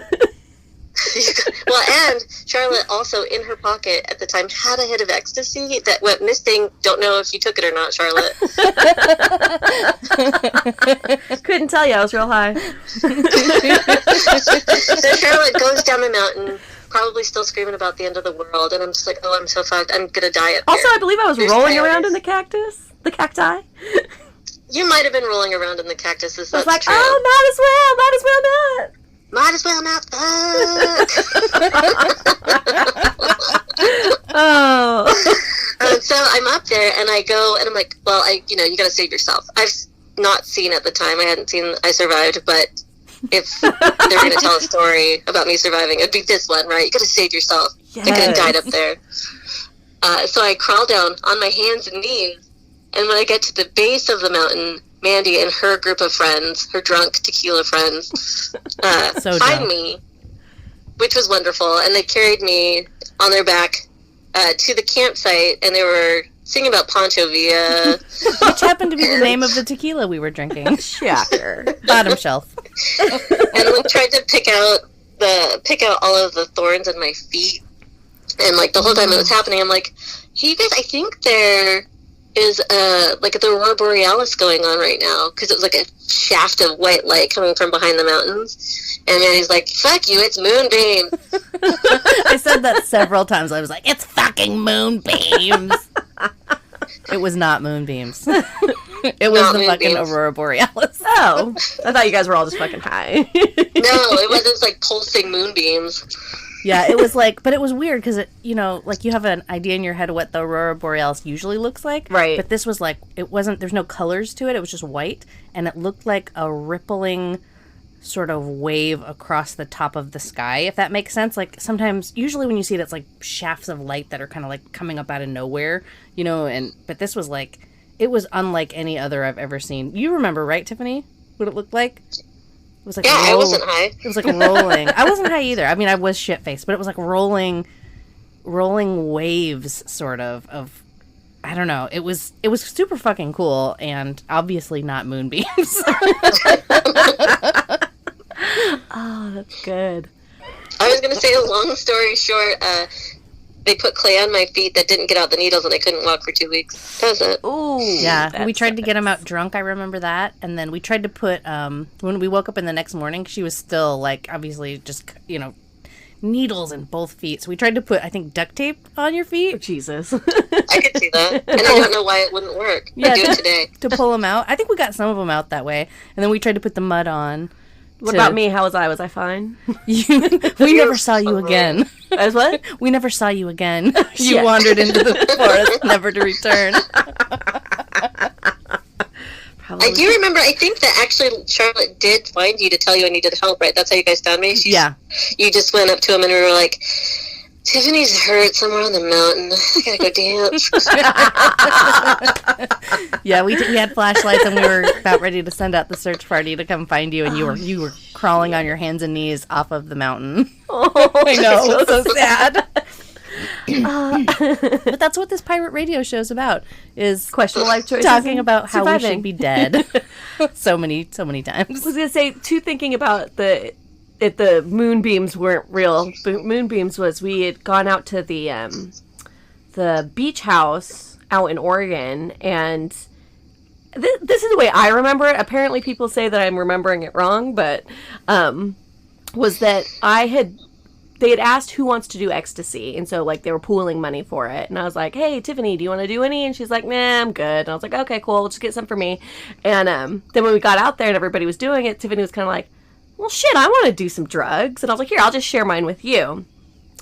Speaker 3: Well, and Charlotte also in her pocket at the time had a hit of ecstasy that went missing. Don't know if you took it or not, Charlotte.
Speaker 2: Couldn't tell you. I was real high.
Speaker 3: So Charlotte goes down the mountain, probably still screaming about the end of the world, and I'm just like, oh, I'm so fucked. I'm gonna die up here.
Speaker 2: Also, I believe I was rolling around in the cacti.
Speaker 3: You might have been rolling around in the cactuses.
Speaker 2: I was
Speaker 3: that's
Speaker 2: like,
Speaker 3: true.
Speaker 2: oh, might as well not.
Speaker 3: Might as well not fuck.
Speaker 2: Oh.
Speaker 3: So I'm up there, and I go, and I'm like, well, you gotta save yourself. I've not seen at the time. I hadn't seen I Survived, but if they're going to tell a story about me surviving, it'd be this one, right? You gotta save yourself.
Speaker 2: Yes.
Speaker 3: I could have died up there. So I crawl down on my hands and knees, and when I get to the base of the mountain, Mandy and her group of friends, her drunk tequila friends, find me, which was wonderful, and they carried me on their back to the campsite, and they were singing about Pancho Villa.
Speaker 1: Which happened to be the name of the tequila we were drinking.
Speaker 2: Shocker.
Speaker 1: Bottom shelf.
Speaker 3: And we tried to pick out all of the thorns in my feet, and like the whole time it was happening, I'm like, hey, you guys, I think there is like the Aurora Borealis going on right now, because it was like a shaft of white light coming from behind the mountains. And then he's like, fuck you, it's moonbeam.
Speaker 1: I said that several times. I was like, it's fucking moonbeams. It was not moonbeams. It was the fucking Aurora Borealis.
Speaker 2: Oh, I thought you guys were all just fucking high.
Speaker 3: No, it wasn't like pulsing moonbeams.
Speaker 1: Yeah, it was like, but it was weird because like you have an idea in your head of what the Aurora Borealis usually looks like.
Speaker 2: Right.
Speaker 1: But this was like, it wasn't, there's no colors to it. It was just white, and it looked like a rippling sort of wave across the top of the sky, if that makes sense. Like sometimes, usually when you see it, it's like shafts of light that are kind of like coming up out of nowhere, you know, but this was like, it was unlike any other I've ever seen. You remember, right, Tiphphany? What it looked like? It was like
Speaker 3: I wasn't high.
Speaker 1: It was like rolling. I wasn't high either. I mean, I was shit-faced, but it was like rolling waves, sort of I don't know. It was super fucking cool, and obviously not moonbeams.
Speaker 2: Oh, that's good.
Speaker 3: I was going to say, a long story short, they put clay on my feet that didn't get out the needles, and I couldn't walk for 2 weeks. That was it.
Speaker 2: Ooh,
Speaker 1: yeah, we tried to get him out drunk. I remember that. And then we tried to put, when we woke up in the next morning, she was still, like, obviously just, you know, needles in both feet. So we tried to put, I think, duct tape on your feet.
Speaker 2: Oh, Jesus.
Speaker 3: I could see that. And I don't know why it wouldn't work.
Speaker 1: Yeah,
Speaker 3: I do it today.
Speaker 1: To pull them out. I think we got some of them out that way. And then we tried to put the mud on.
Speaker 2: What about me? How was I? Was I fine?
Speaker 1: We never saw you again.
Speaker 2: As what?
Speaker 1: We never saw you again. You
Speaker 2: Shit.
Speaker 1: wandered into the forest, never to return.
Speaker 3: I do remember, I think that actually Charlotte did find you to tell you I needed help, right? That's how you guys found me?
Speaker 1: Yeah.
Speaker 3: You just went up to him and we were like, Tiffany's hurt somewhere on the mountain. I gotta go dance.
Speaker 1: Yeah, we had flashlights and we were about ready to send out the search party to come find you, and you were crawling on your hands and knees off of the mountain.
Speaker 2: Oh,
Speaker 1: I know, so sad. But that's what this pirate radio show's about, is
Speaker 2: questionable life choices,
Speaker 1: talking about how
Speaker 2: surviving.
Speaker 1: we should be dead so many times.
Speaker 2: I was gonna say, too, thinking about the moonbeams weren't real. Moonbeams was, we had gone out to the beach house out in Oregon, and this is the way I remember it. Apparently people say that I'm remembering it wrong, but was that they had asked who wants to do ecstasy, and so like they were pooling money for it, and I was like, hey, Tiphphany, do you want to do any? And she's like, nah, I'm good. And I was like, okay, cool, we'll just get some for me. And then when we got out there and everybody was doing it, Tiphphany was kind of like, well, shit, I want to do some drugs. And I was like, here, I'll just share mine with you.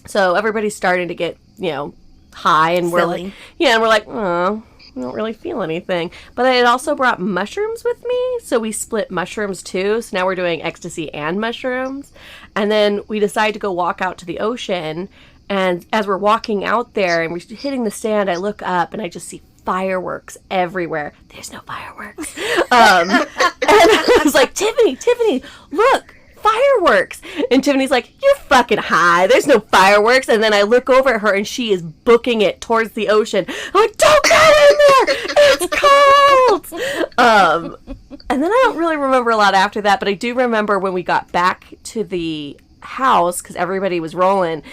Speaker 2: So everybody's starting to get, you know, high, and we're like, and we're like, oh, I don't really feel anything. But I had also brought mushrooms with me, so we split mushrooms too. So now we're doing ecstasy and mushrooms. And then we decide to go walk out to the ocean. And as we're walking out there and we're hitting the sand, I look up and I just see fireworks everywhere. There's no fireworks. And I was like, Tiphphany, look, fireworks. And Tiffany's like, you're fucking high. There's no fireworks. And then I look over at her and she is booking it towards the ocean. I'm like, don't get in there. It's cold. And then I don't really remember a lot after that, but I do remember when we got back to the house, because everybody was rolling,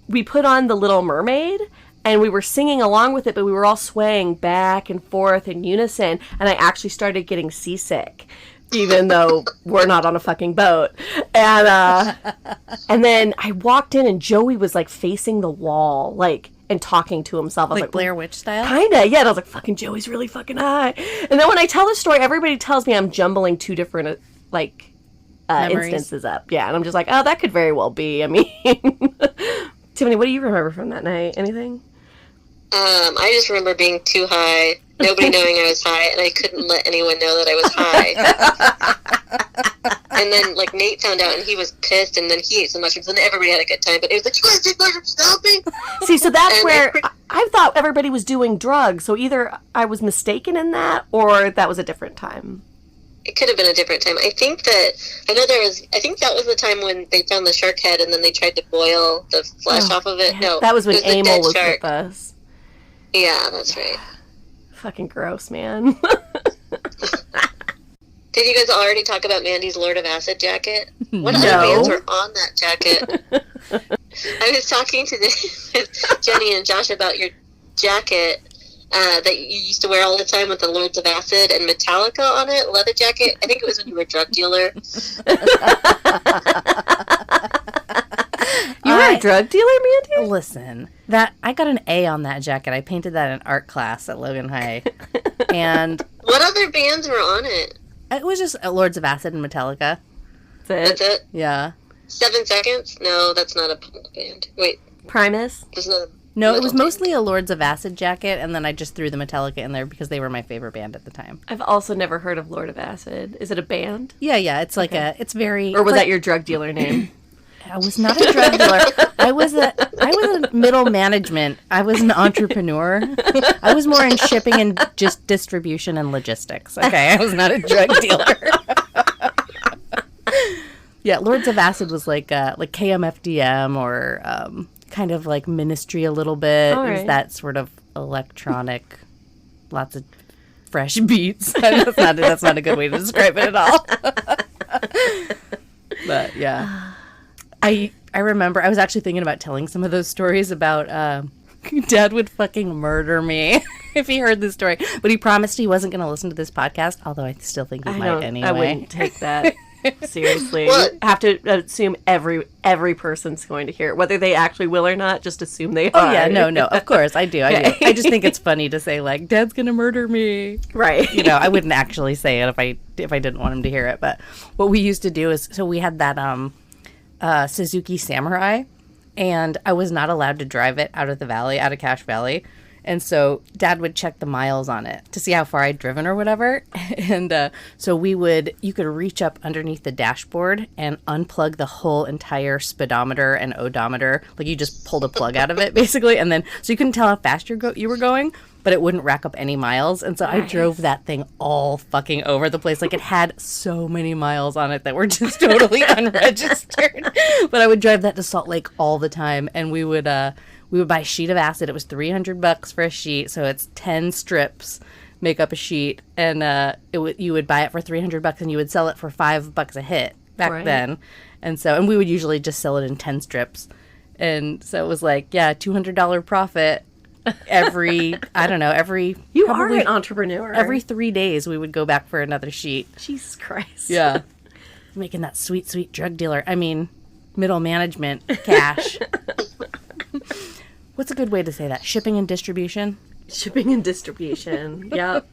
Speaker 2: we put on The Little Mermaid, and we were singing along with it, but we were all swaying back and forth in unison, and I actually started getting seasick, even though we're not on a fucking boat. And then I walked in, and Joey was, like, facing the wall, like, and talking to himself. I was like
Speaker 1: Blair Witch style?
Speaker 2: Kinda, yeah. And I was like, fucking Joey's really fucking high. And then when I tell the story, everybody tells me I'm jumbling two different, like, instances up. Yeah, and I'm just like, oh, that could very well be. I mean, Tiphphany, what do you remember from that night? Anything?
Speaker 3: I just remember being too high, nobody knowing I was high, and I couldn't let anyone know that I was high. And then, like, Nate found out, and he was pissed, and then he ate some mushrooms, and everybody had a good time, but it was like, you guys take mushrooms, stop me!
Speaker 2: See, so that's and where I thought everybody was doing drugs, so either I was mistaken in that, or that was a different time.
Speaker 3: It could have been a different time. I think that was the time when they found the shark head, and then they tried to boil the flesh off of it. No,
Speaker 2: that was when Emil was
Speaker 3: shark.
Speaker 2: with us.
Speaker 3: Yeah, that's right.
Speaker 2: Fucking gross, man.
Speaker 3: Did you guys already talk about Mandy's Lord of Acid jacket? What
Speaker 2: No.
Speaker 3: other bands were on that jacket? I was talking to Jenny and Josh about your jacket that you used to wear all the time with the Lords of Acid and Metallica on it, leather jacket. I think it was when you were a drug dealer.
Speaker 2: You were a drug dealer, Mandy?
Speaker 1: Listen, I got an A on that jacket. I painted that in art class at Logan High. And
Speaker 3: what other bands were on it?
Speaker 1: it was just Lords of Acid and Metallica.
Speaker 3: That's it?
Speaker 1: Yeah.
Speaker 3: 7 Seconds? No, that's not a punk band. Wait.
Speaker 2: Primus?
Speaker 3: There's not
Speaker 1: No, it was
Speaker 3: metal
Speaker 1: mostly a Lords of Acid jacket, and then I just threw the Metallica in there because they were my favorite band at the time.
Speaker 2: I've also never heard of Lord of Acid. Is it a band?
Speaker 1: Yeah, it's like it's very...
Speaker 2: Or was
Speaker 1: like,
Speaker 2: that your drug dealer name?
Speaker 1: I was not a drug dealer. I was a middle management. I was an entrepreneur. I was more in shipping and just distribution and logistics. Okay, I was not a drug dealer. Yeah, Lords of Acid was like KMFDM or kind of like Ministry a little bit.
Speaker 2: All
Speaker 1: It was
Speaker 2: right.
Speaker 1: that sort of electronic, lots of fresh beats. That's not a good way to describe it at all. But yeah. I remember I was actually thinking about telling some of those stories about Dad would fucking murder me if he heard this story. But he promised he wasn't going to listen to this podcast, although I still think he might anyway.
Speaker 2: I wouldn't take that seriously.
Speaker 3: Well-
Speaker 2: You have to assume every person's going to hear it. Whether they actually will or not, just assume they
Speaker 1: Oh
Speaker 2: are.
Speaker 1: yeah, no, of course I do.
Speaker 2: Okay.
Speaker 1: I just think it's funny to say like Dad's going to murder me.
Speaker 2: Right.
Speaker 1: You know, I wouldn't actually say it if I didn't want him to hear it. But what we used to do is, so we had that Suzuki Samurai, and I was not allowed to drive it out of Cache Valley. And so Dad would check the miles on it to see how far I'd driven or whatever. And so you could reach up underneath the dashboard and unplug the whole entire speedometer and odometer. Like you just pulled a plug out of it basically. And then, so you couldn't tell how fast you were going, but it wouldn't rack up any miles. And so I drove that thing all fucking over the place. Like it had so many miles on it that were just totally unregistered. But I would drive that to Salt Lake all the time. And we would buy a sheet of acid. It was $300 for a sheet, so it's 10 strips make up a sheet, and you would buy it for $300 and you would sell it for $5 a hit back then, and we would usually just sell it in 10 strips, and so it was like $200 profit every
Speaker 2: You are an entrepreneur.
Speaker 1: every 3 days we would go back for another sheet.
Speaker 2: Jesus Christ.
Speaker 1: Yeah, making that sweet drug dealer. I mean, middle management cash. What's a good way to say that? Shipping and distribution?
Speaker 2: Shipping and distribution. Yep.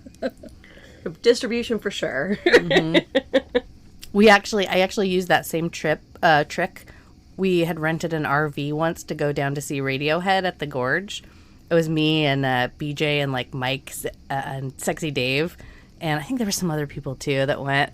Speaker 2: Distribution for sure.
Speaker 1: I actually used that same trick. We had rented an RV once to go down to see Radiohead at the Gorge. It was me and BJ and like Mike and Sexy Dave, and I think there were some other people too that went.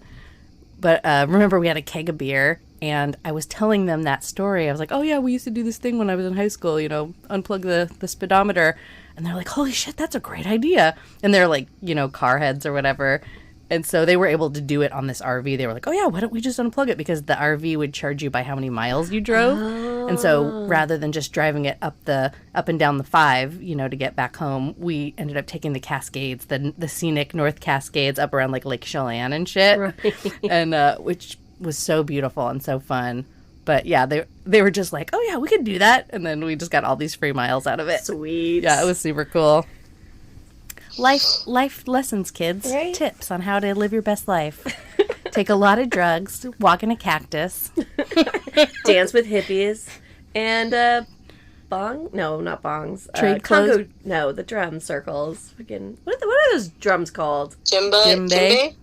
Speaker 1: But remember, we had a keg of beer, and I was telling them that story. I was like, oh yeah, we used to do this thing when I was in high school, unplug the speedometer. And they're like, holy shit, that's a great idea. And they're like, car heads or whatever. And so they were able to do it on this RV. They were like, oh yeah, why don't we just unplug it? Because the RV would charge you by how many miles you drove. Oh. And so rather than just driving it up and down the 5, to get back home, we ended up taking the Cascades, the scenic North Cascades up around like Lake Chelan and shit. Right. And which was so beautiful and so fun. But yeah, they were just like, oh yeah, we could do that. And then we just got all these free miles out of it.
Speaker 2: Sweet.
Speaker 1: Yeah, it was super cool. Life lessons, kids.
Speaker 2: Right?
Speaker 1: Tips on how to live your best life. Take a lot of drugs, walk in a cactus.
Speaker 2: Dance with hippies. And bong? No, not bongs.
Speaker 1: Trade
Speaker 2: Congo,
Speaker 1: clothes?
Speaker 2: no, the drum circles. Fucking, what are those drums called?
Speaker 3: Djembe?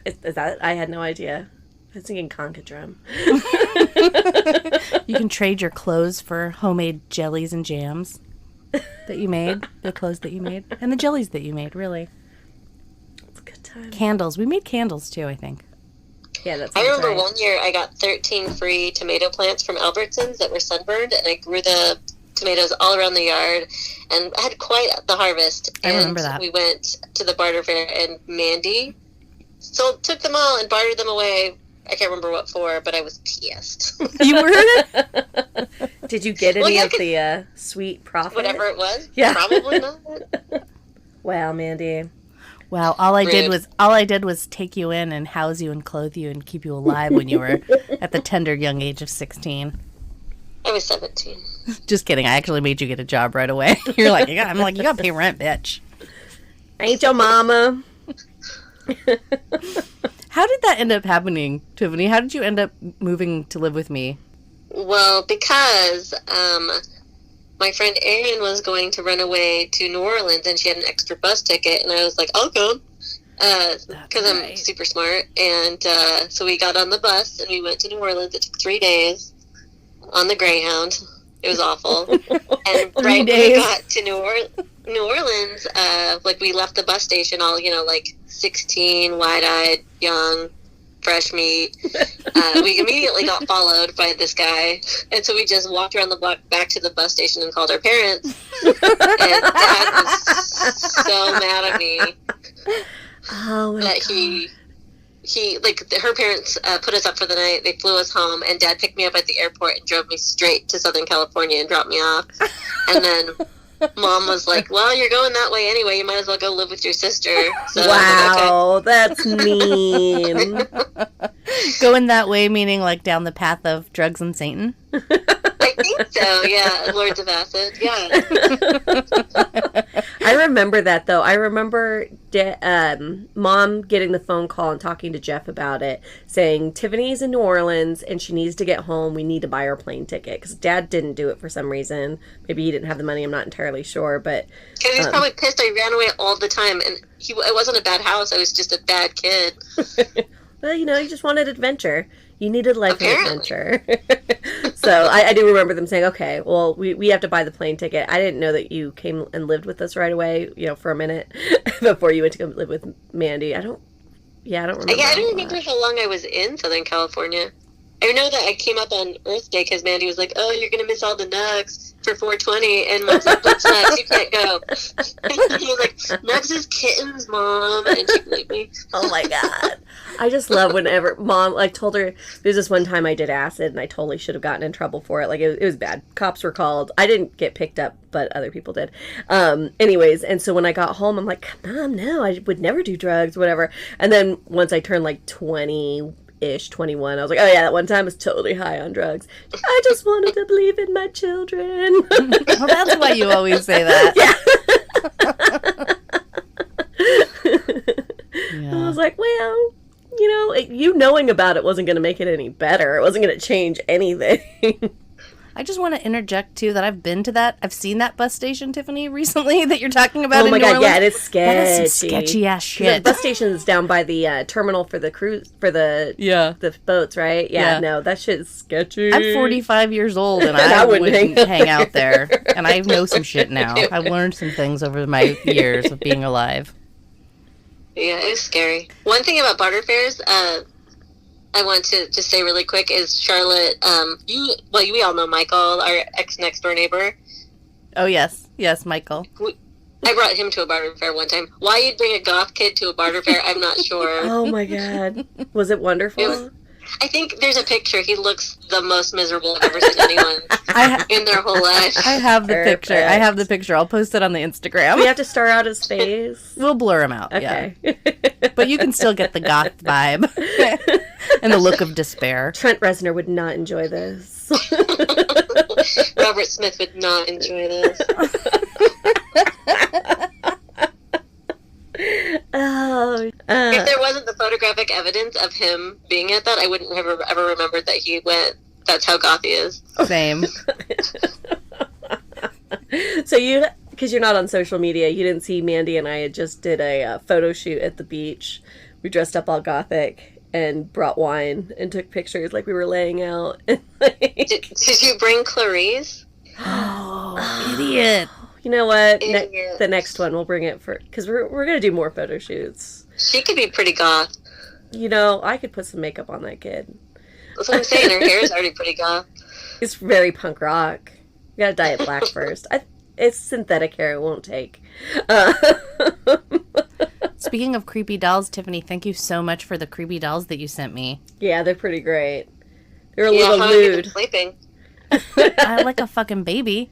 Speaker 2: Is that? I had no idea. I was thinking conga drum.
Speaker 1: You can trade your clothes for homemade jellies and jams that you made, the clothes that you made, and the jellies that you made, really.
Speaker 2: It's a good time.
Speaker 1: Candles. We made candles, too, I think.
Speaker 2: Yeah, that's
Speaker 3: I remember
Speaker 2: right.
Speaker 3: one year I got 13 free tomato plants from Albertsons that were sunburned, and I grew the tomatoes all around the yard, and I had quite the harvest.
Speaker 1: I remember that.
Speaker 3: We went to the barter fair, and Mandy took them all and bartered them away. I can't remember what for, but I was pissed.
Speaker 1: You were?
Speaker 2: Did you get any of the sweet profit?
Speaker 3: Whatever it was.
Speaker 2: Yeah.
Speaker 3: Probably not.
Speaker 2: Wow, Mandy.
Speaker 1: Wow, all I did was take you in and house you and clothe you and keep you alive when you were at the tender young age of 16.
Speaker 3: I was 17.
Speaker 1: Just kidding. I actually made you get a job right away. You're like, you gotta pay rent, bitch.
Speaker 2: I ain't your mama.
Speaker 1: How did that end up happening, Tiphphany? How did you end up moving to live with me?
Speaker 3: Well, because my friend Erin was going to run away to New Orleans, and she had an extra bus ticket, and I was like, I'll go, because I'm super smart. And so we got on the bus, and we went to New Orleans. It took 3 days on the Greyhound. It was awful. And right when we got to New Orleans, like we left the bus station all, like 16, wide-eyed, young, fresh meat. We immediately got followed by this guy. And so we just walked around the block back to the bus station and called our parents. And Dad was so mad at me that he like her parents put us up for the night. They flew us home, and Dad picked me up at the airport and drove me straight to Southern California and dropped me off. And then Mom was like, well, you're going that way anyway, you might as well go live with your sister. So
Speaker 2: wow, like, okay. That's mean.
Speaker 1: Going that way meaning like down the path of drugs and Satan?
Speaker 3: I think so, yeah. Lords of Acid, yeah.
Speaker 2: I remember that, though. I remember Mom getting the phone call and talking to Jeff about it, saying, Tiffany's in New Orleans, and she needs to get home. We need to buy her plane ticket. Because Dad didn't do it for some reason. Maybe he didn't have the money. I'm not entirely sure, but...
Speaker 3: Because he's probably pissed I ran away all the time, and it wasn't a bad house. I was just a bad kid.
Speaker 2: Well, you just wanted adventure. You needed life and adventure. So I do remember them saying, okay, well, we have to buy the plane ticket. I didn't know that you came and lived with us right away, for a minute before you went to go live with Mandy. I don't remember.
Speaker 3: Yeah, I don't remember how long I was in Southern California. I know that I came up on Earth Day because Mandy was like, oh, you're going to miss all the nugs for 420. And Mom's like, what's nugs? You can't go. And he was like, nugs is kittens, Mom. And she believed me.
Speaker 2: Oh, my God. I just love whenever Mom, told her, there's this one time I did acid and I totally should have gotten in trouble for it. It was bad. Cops were called. I didn't get picked up, but other people did. Anyways, and so when I got home, I'm like, Mom, no, I would never do drugs, whatever. And then once I turned 20-ish, 21, I was like, oh yeah, that one time I was totally high on drugs. I just wanted to believe in my children.
Speaker 1: Well, that's why you always say that.
Speaker 2: Yeah. I was like, well, you knowing about it wasn't going to make it any better. It wasn't going to change anything.
Speaker 1: I just want to interject, too, that I've been to that. I've seen that bus station, Tiffany, recently that you're talking about in New Orleans.
Speaker 2: Yeah, it is sketchy.
Speaker 1: That is some sketchy-ass shit.
Speaker 2: The bus station is down by the terminal for the cruise, for the boats, right? Yeah, no, that shit is sketchy.
Speaker 1: I'm 45 years old, and I wouldn't hang out there. And I know some shit now. I've learned some things over my years of being alive.
Speaker 3: Yeah, it was scary. One thing about barter fairs, I want to just say really quick is Charlotte, we all know Michael, our ex-next door neighbor.
Speaker 1: Oh, yes. Yes, Michael.
Speaker 3: I brought him to a barter fair one time. Why you'd bring a goth kid to a barter fair, I'm not sure.
Speaker 2: Oh, my God. Was it wonderful?
Speaker 3: I think there's a picture. He looks the most miserable I've ever seen anyone in their whole life.
Speaker 1: I have the picture. I'll post it on the Instagram.
Speaker 2: We have to star out his face.
Speaker 1: We'll blur him out,
Speaker 2: okay.
Speaker 1: Yeah. But you can still get the goth vibe and the look of despair.
Speaker 2: Trent Reznor would not enjoy this.
Speaker 3: Robert Smith would not enjoy this. If there wasn't the photographic evidence of him being at that, I wouldn't have ever remembered that he went. That's how goth he is.
Speaker 1: Same.
Speaker 2: So because you're not on social media, you didn't see Mandy and I had just did a photo shoot at the beach. We dressed up all gothic and brought wine and took pictures like we were laying out.
Speaker 3: Did you bring Clarice?
Speaker 1: Oh, idiot.
Speaker 2: You know what? The next one, we'll bring it because we're going to do more photo shoots.
Speaker 3: She could be pretty goth.
Speaker 2: I could put some makeup on that kid.
Speaker 3: That's what I'm saying. Her hair is already pretty goth.
Speaker 2: It's very punk rock. You got to dye it black first. It's synthetic hair. It won't take.
Speaker 1: Speaking of creepy dolls, Tiffany, thank you so much for the creepy dolls that you sent me.
Speaker 2: Yeah, they're pretty great. They're a little lewd.
Speaker 3: Sleeping.
Speaker 1: I'm like a fucking baby.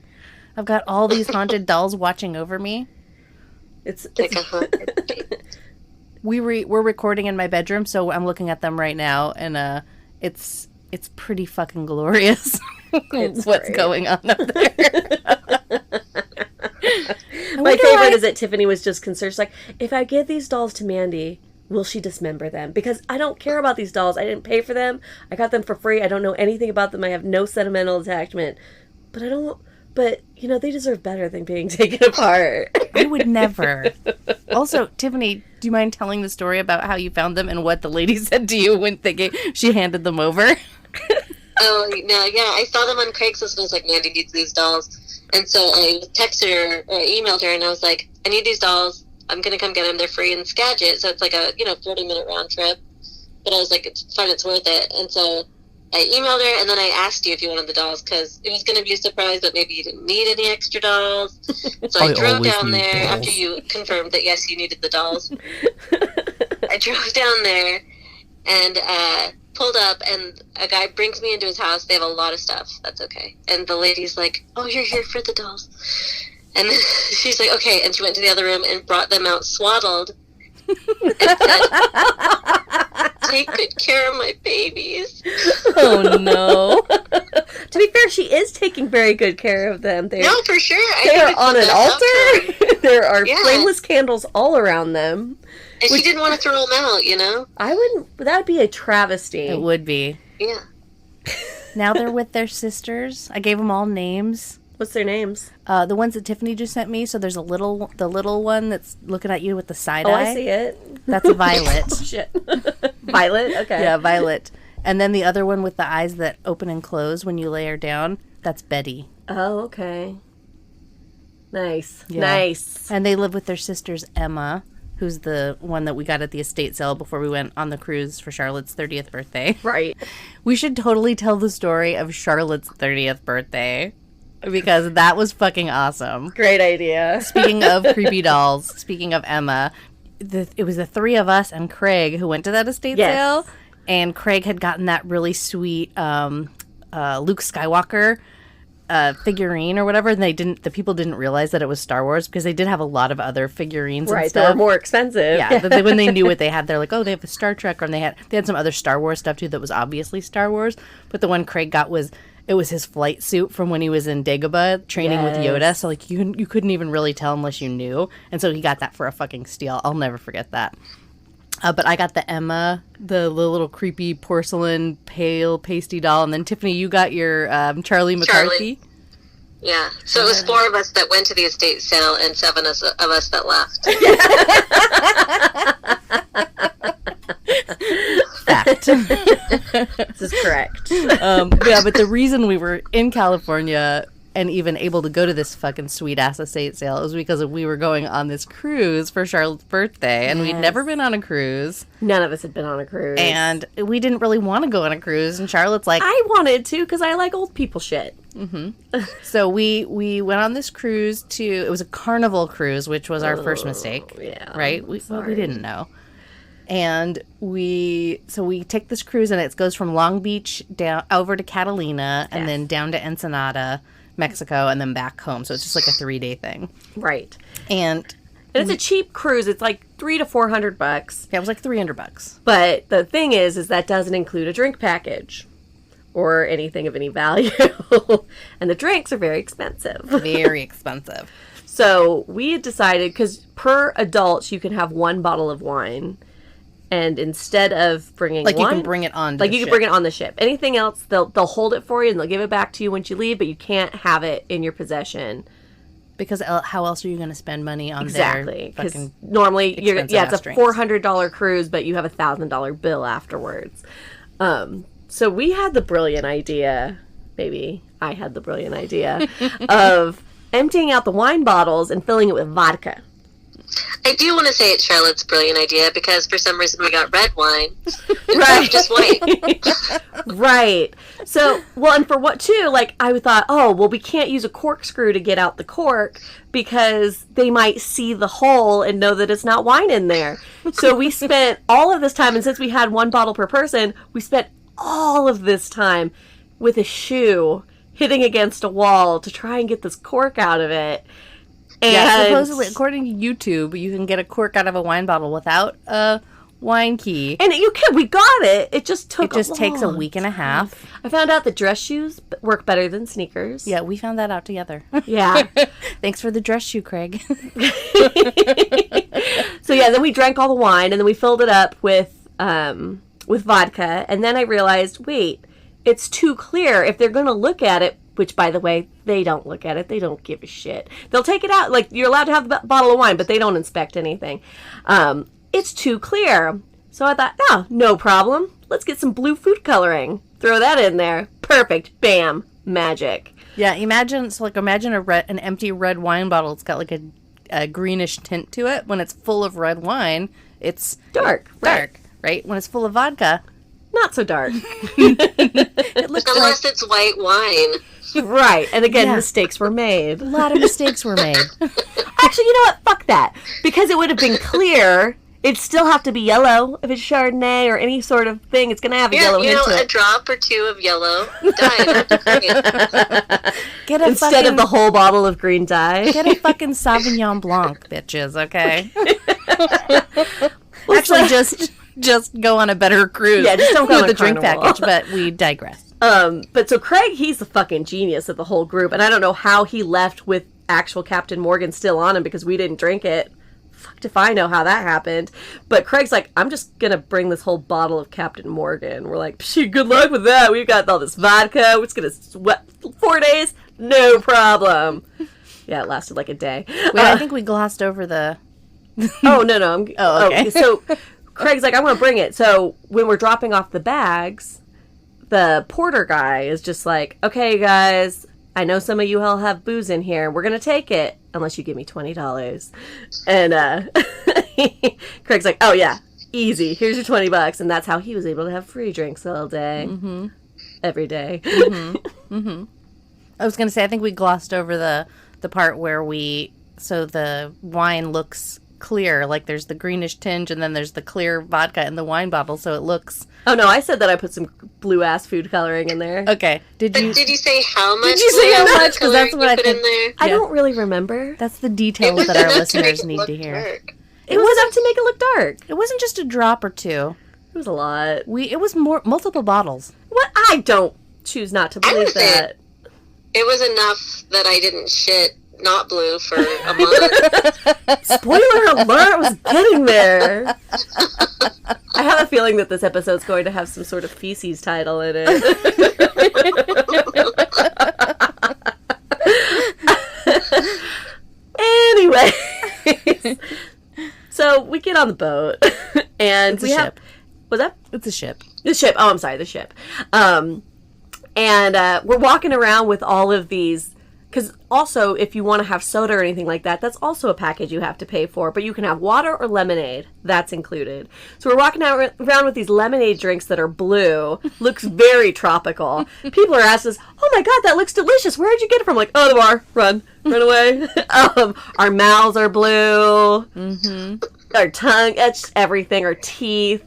Speaker 1: I've got all these haunted dolls watching over me.
Speaker 3: It's like a haunted baby.
Speaker 1: We're recording in my bedroom, so I'm looking at them right now, and it's pretty fucking glorious. What's
Speaker 2: great.
Speaker 1: Going on up there?
Speaker 2: My favorite is that Tiffany was just concerned. She's like, if I give these dolls to Mandy, will she dismember them? Because I don't care about these dolls. I didn't pay for them. I got them for free. I don't know anything about them. I have no sentimental attachment. But they deserve better than being taken apart.
Speaker 1: I would never. Also, Tiffany, do you mind telling the story about how you found them and what the lady said to you when she handed them over?
Speaker 3: Oh, no, yeah, I saw them on Craigslist and I was like, Mandy needs these dolls. And so I texted her or emailed her and I was like, I need these dolls. I'm going to come get them. They're free in Skagit. So it's like a, 40-minute round trip. But I was like, it's fine, it's worth it. And so I emailed her and then I asked you if you wanted the dolls because it was going to be a surprise, but maybe you didn't need any extra dolls. So I drove down there after you confirmed that, yes, you needed the dolls. I drove down there and pulled up, and a guy brings me into his house. They have a lot of stuff. That's okay. And the lady's like, oh, you're here for the dolls. And then she's like, okay. And she went to the other room and brought them out swaddled. And said, take good care of my babies.
Speaker 2: Oh, no. To be fair, she is taking very good care of them.
Speaker 3: No, for sure.
Speaker 2: They're on an altar. There are flameless candles all around them.
Speaker 3: And she didn't want to throw them out,
Speaker 2: I wouldn't. That would be a travesty.
Speaker 1: It would be.
Speaker 3: Yeah.
Speaker 1: Now they're with their sisters. I gave them all names.
Speaker 2: What's their names?
Speaker 1: The ones that Tiphphany just sent me. So there's the little one that's looking at you with the side eye.
Speaker 2: Oh, I see it.
Speaker 1: That's Violet.
Speaker 2: Oh, shit. Violet? Okay.
Speaker 1: Yeah, Violet. And then the other one with the eyes that open and close when you lay her down, that's Betty.
Speaker 2: Oh, okay. Nice.
Speaker 1: Yeah.
Speaker 2: Nice.
Speaker 1: And they live with their sisters, Emma, who's the one that we got at the estate sale before we went on the cruise for Charlotte's 30th birthday.
Speaker 2: Right.
Speaker 1: We should totally tell the story of Charlotte's 30th birthday because that was fucking awesome.
Speaker 2: Great idea.
Speaker 1: Speaking of creepy dolls, speaking of Emma, it was the three of us and Craig who went to that estate sale, and Craig had gotten that really sweet Luke Skywalker figurine or whatever, and the people didn't realize that it was Star Wars because they did have a lot of other figurines and stuff.
Speaker 2: They were more expensive.
Speaker 1: Yeah, but when they knew what they had, they're like, oh, they have a Star Trek, or they had some other Star Wars stuff too that was obviously Star Wars. But the one Craig got was his flight suit from when he was in Dagobah training with Yoda. So like you couldn't even really tell unless you knew, and so he got that for a fucking steal. I'll never forget that. But I got the Emma, the little creepy porcelain, pale, pasty doll. And then, Tiphphany, you got your Charlie McCarthy.
Speaker 3: Yeah. So it was 4 of us that went to the estate sale and 7 of us that left.
Speaker 1: Fact.
Speaker 2: This is correct.
Speaker 1: Yeah, but the reason we were in California and even able to go to this fucking sweet-ass estate sale was because we were going on this cruise for Charlotte's birthday, and we'd never been on a cruise.
Speaker 2: None of us had been on a cruise.
Speaker 1: And we didn't really want to go on a cruise, and Charlotte's like...
Speaker 2: I wanted to, because I like old people shit.
Speaker 1: Mm-hmm. So we went on this cruise to... It was a Carnival cruise, which was our first mistake.
Speaker 2: Yeah.
Speaker 1: Right? We didn't know. And we take this cruise, and it goes from Long Beach down over to Catalina, and then down to Ensenada, Mexico, and then back home. So it's just like a 3-day thing.
Speaker 2: Right.
Speaker 1: And
Speaker 2: it's a cheap cruise. It's like $300 to $400.
Speaker 1: Yeah, it was like $300.
Speaker 2: But the thing is that doesn't include a drink package or anything of any value. And the drinks are very expensive.
Speaker 1: Very expensive.
Speaker 2: So we had decided, because per adult you can have 1 bottle of wine. And instead of bringing
Speaker 1: like
Speaker 2: wine,
Speaker 1: you can bring it on,
Speaker 2: you can bring it on the ship. Anything else, they'll hold it for you and they'll give it back to you once you leave, but you can't have it in your possession
Speaker 1: because how else are you going to spend money on
Speaker 2: exactly? Because normally it's a $400 cruise, but you have a $1,000 bill afterwards. So we had the brilliant idea, maybe I had the brilliant idea of emptying out the wine bottles and filling it with vodka.
Speaker 3: I do want to say it's Charlotte's brilliant idea because for some reason we got red wine.
Speaker 2: Right.
Speaker 3: Just white.
Speaker 2: Right. So, well, and for what too, like I thought, we can't use a corkscrew to get out the cork because they might see the hole and know that it's not wine in there. So we spent all of this time, and since we had 1 bottle per person, we spent all of this time with a shoe hitting against a wall to try and get this cork out of it.
Speaker 1: Yeah, supposedly, according to YouTube, you can get a cork out of a wine bottle without a wine key.
Speaker 2: And you can. We got it. It just
Speaker 1: takes a week and a half.
Speaker 2: I found out that dress shoes work better than sneakers.
Speaker 1: Yeah, we found that out together.
Speaker 2: Yeah.
Speaker 1: Thanks for the dress shoe, Craig.
Speaker 2: So yeah, then we drank all the wine, and then we filled it up with vodka, and then I realized, wait, it's too clear. If they're going to look at it, which, by the way, they don't look at it. They don't give a shit. They'll take it out. Like, you're allowed to have the bottle of wine, but they don't inspect anything. It's too clear. So I thought, no problem. Let's get some blue food coloring. Throw that in there. Perfect. Bam. Magic.
Speaker 1: Yeah, imagine an empty red wine bottle. It's got like a greenish tint to it. When it's full of red wine, it's
Speaker 2: dark.
Speaker 1: Right? When it's full of vodka,
Speaker 2: not so dark.
Speaker 1: it looks
Speaker 3: unless it's white wine.
Speaker 2: Right. And again, mistakes were made.
Speaker 1: A lot of mistakes were made.
Speaker 2: Actually, you know what? Fuck that. Because it would have been clear, it'd still have to be yellow. If it's Chardonnay or any sort of thing, it's going to have a yellow hint to it.
Speaker 3: A drop or two of yellow dye.
Speaker 2: Instead of the whole bottle of green dye.
Speaker 1: Get a fucking Sauvignon Blanc, bitches, okay? Actually, just go on a better cruise.
Speaker 2: Yeah, just don't go
Speaker 1: with
Speaker 2: on
Speaker 1: the drink
Speaker 2: Carnival.
Speaker 1: package, but we digress.
Speaker 2: But so Craig, he's the fucking genius of the whole group, and I don't know how he left with actual Captain Morgan still on him because we didn't drink it. Fucked if I know how that happened. But Craig's like, I'm just gonna bring this whole bottle of Captain Morgan. We're like, psh, good luck with that. We've got all this vodka. It's gonna sweat 4 days, no problem. Yeah, it lasted like a day.
Speaker 1: Wait, I think we glossed over the...
Speaker 2: Oh, no.
Speaker 1: Okay.
Speaker 2: So Craig's like, I want to bring it. So when we're dropping off the bags, the porter guy is just like, okay, guys, I know some of you all have booze in here. We're going to take it unless you give me $20. And Craig's like, oh, yeah, easy. Here's your $20. And that's how he was able to have free drinks all day.
Speaker 1: Mm-hmm.
Speaker 2: Every day.
Speaker 1: Mm-hmm. Mm-hmm. I was going to say, I think we glossed over the part where so the wine looks clear, like there's the greenish tinge and then there's the clear vodka in the wine bottle, so it looks...
Speaker 2: Oh no, I said that I put some blue ass food coloring in there.
Speaker 1: Okay.
Speaker 3: Did you say how much?
Speaker 1: Did you say how much? Because that's what I
Speaker 3: put
Speaker 1: think.
Speaker 3: in there.
Speaker 2: I don't really remember.
Speaker 1: That's the details that our listeners need to hear.
Speaker 3: Dark.
Speaker 2: It was enough to make it look dark.
Speaker 1: It wasn't just a drop or two.
Speaker 2: It was a lot.
Speaker 1: It was multiple bottles.
Speaker 2: What? I don't choose not to believe that.
Speaker 3: It was enough that I didn't shit not blue for a month.
Speaker 2: Spoiler alert, I was getting there. I have a feeling that this episode's going to have some sort of feces title in it. Anyway, so we get on the boat and
Speaker 1: It's a ship.
Speaker 2: What's that?
Speaker 1: It's a ship.
Speaker 2: The ship. Oh, I'm sorry, the ship. And we're walking around with all of these. Because also, if you want to have soda or anything like that, that's also a package you have to pay for. But you can have water or lemonade. That's included. So we're walking around with these lemonade drinks that are blue. Looks very tropical. People are asking us, oh my god, that looks delicious. Where'd you get it from? Like, oh, the bar. Run away. Our mouths are blue. Mm-hmm. Our tongue, everything. Our teeth.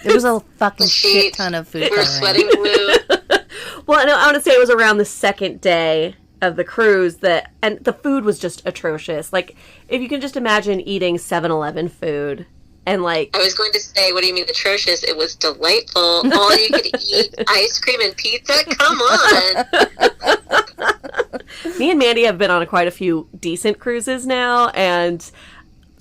Speaker 1: There was a fucking shit ton of food.
Speaker 3: We're sweating blue.
Speaker 2: Well, I want to say it was around the second day of the cruise and the food was just atrocious. Like, if you can just imagine eating 7-Eleven food and like...
Speaker 3: I was going to say, what do you mean atrocious? It was delightful. All you could eat, ice cream and pizza? Come on!
Speaker 2: Me and Mandy have been on quite a few decent cruises now, and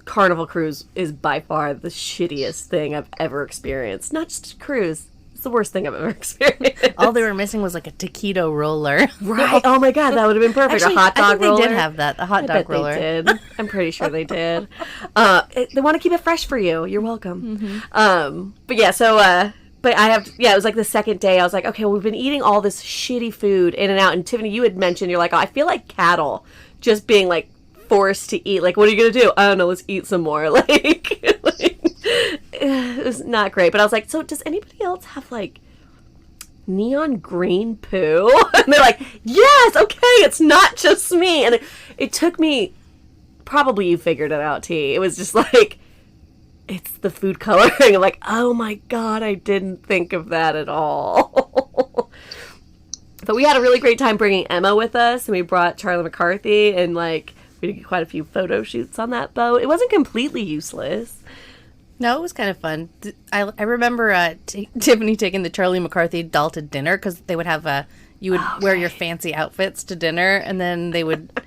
Speaker 2: Carnival Cruise is by far the shittiest thing I've ever experienced. Not just a cruise. It's the worst thing I've ever experienced.
Speaker 1: All they were missing was like a taquito roller.
Speaker 2: Right. Oh my god, that would have been perfect.
Speaker 1: Actually,
Speaker 2: a hot dog
Speaker 1: I think
Speaker 2: roller.
Speaker 1: They did have that. A hot dog roller.
Speaker 2: They did. I'm pretty sure they did. They want to keep it fresh for you. You're welcome. Mm-hmm. But yeah, so but it was like the second day. I was like, okay, well, we've been eating all this shitty food in and out. And Tiffany, you had mentioned, you're like, oh, I feel like cattle just being like forced to eat. Like, what are you gonna do? I don't know. Let's eat some more. Like it was not great. But I was like, so does anybody else have like neon green poo? And they're like, yes, okay, it's not just me. And it took me, probably you figured it out, T. It was just like, it's the food coloring. I'm like, oh my god, I didn't think of that at all. But we had a really great time bringing Emma with us, and we brought Charlie McCarthy, and like we did quite a few photo shoots on that boat. It wasn't completely useless.
Speaker 1: No, it was kind of fun. I remember Tiffany taking the Charlie McCarthy doll to dinner because they would have you would wear your fancy outfits to dinner, and then they would.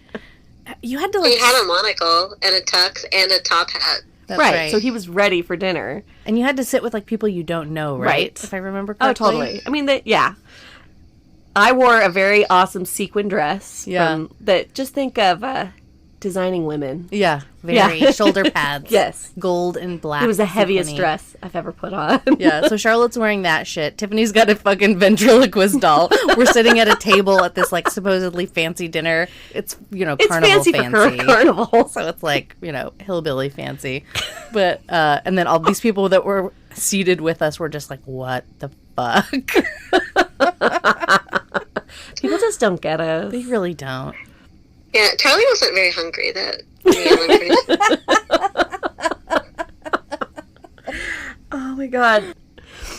Speaker 1: You had to like.
Speaker 3: He had a monocle and a tux and a top hat.
Speaker 1: That's
Speaker 2: right. So he was ready for dinner,
Speaker 1: and you had to sit with like people you don't know, right? If I remember correctly.
Speaker 2: Oh, totally. I mean, yeah. I wore a very awesome sequin dress.
Speaker 1: Yeah.
Speaker 2: That just think of designing women.
Speaker 1: Yeah, very shoulder pads.
Speaker 2: Yes.
Speaker 1: Gold and black.
Speaker 2: It was the heaviest
Speaker 1: sequiny.
Speaker 2: dress I've ever put on.
Speaker 1: Yeah, so Charlotte's wearing that shit. Tiffany's got a fucking ventriloquist doll. We're sitting at a table at this, like, supposedly fancy dinner. It's,
Speaker 2: It's
Speaker 1: carnival
Speaker 2: fancy for carnival.
Speaker 1: So it's like, hillbilly fancy. But, and then all these people that were seated with us were just like, what the fuck?
Speaker 2: People just don't get us.
Speaker 1: They really don't.
Speaker 3: Yeah, Charlie wasn't very hungry that meal, I'm pretty sure.
Speaker 2: Oh my god.